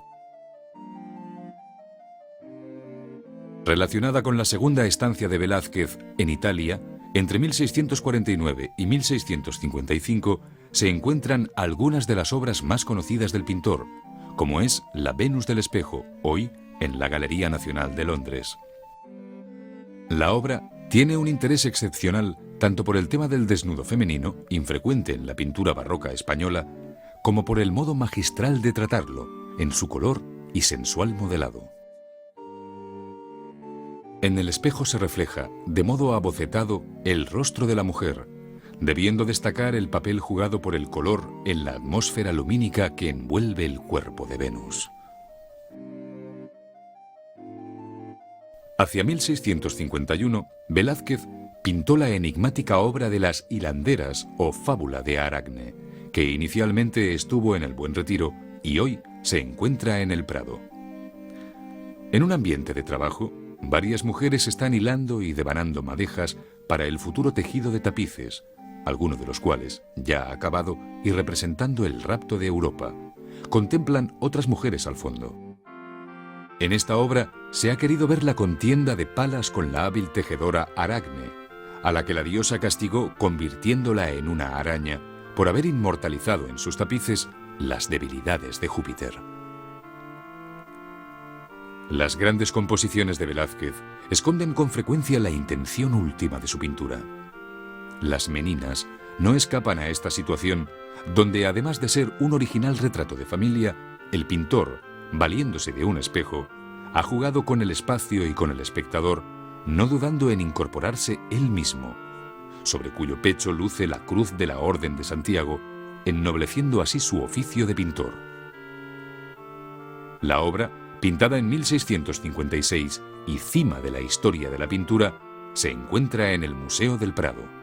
Relacionada con la segunda estancia de Velázquez en Italia, entre 1649 y 1655 se encuentran algunas de las obras más conocidas del pintor, como es la Venus del Espejo, hoy en la Galería Nacional de Londres. La obra tiene un interés excepcional tanto por el tema del desnudo femenino, infrecuente en la pintura barroca española, como por el modo magistral de tratarlo, en su color y sensual modelado. En el espejo se refleja, de modo abocetado, el rostro de la mujer, debiendo destacar el papel jugado por el color en la atmósfera lumínica que envuelve el cuerpo de Venus. Hacia 1651, Velázquez pintó la enigmática obra de las hilanderas o fábula de Aracne, que inicialmente estuvo en el Buen Retiro y hoy se encuentra en el Prado. En un ambiente de trabajo, varias mujeres están hilando y devanando madejas para el futuro tejido de tapices, algunos de los cuales, ya acabado y representando el rapto de Europa, contemplan otras mujeres al fondo. En esta obra se ha querido ver la contienda de Palas con la hábil tejedora Aracne, a la que la diosa castigó convirtiéndola en una araña por haber inmortalizado en sus tapices las debilidades de Júpiter. Las grandes composiciones de Velázquez esconden con frecuencia la intención última de su pintura. Las Meninas no escapan a esta situación, donde además de ser un original retrato de familia, el pintor, valiéndose de un espejo, ha jugado con el espacio y con el espectador, no dudando en incorporarse él mismo, sobre cuyo pecho luce la cruz de la Orden de Santiago, ennobleciendo así su oficio de pintor. La obra, pintada en 1656 y cima de la historia de la pintura, se encuentra en el Museo del Prado.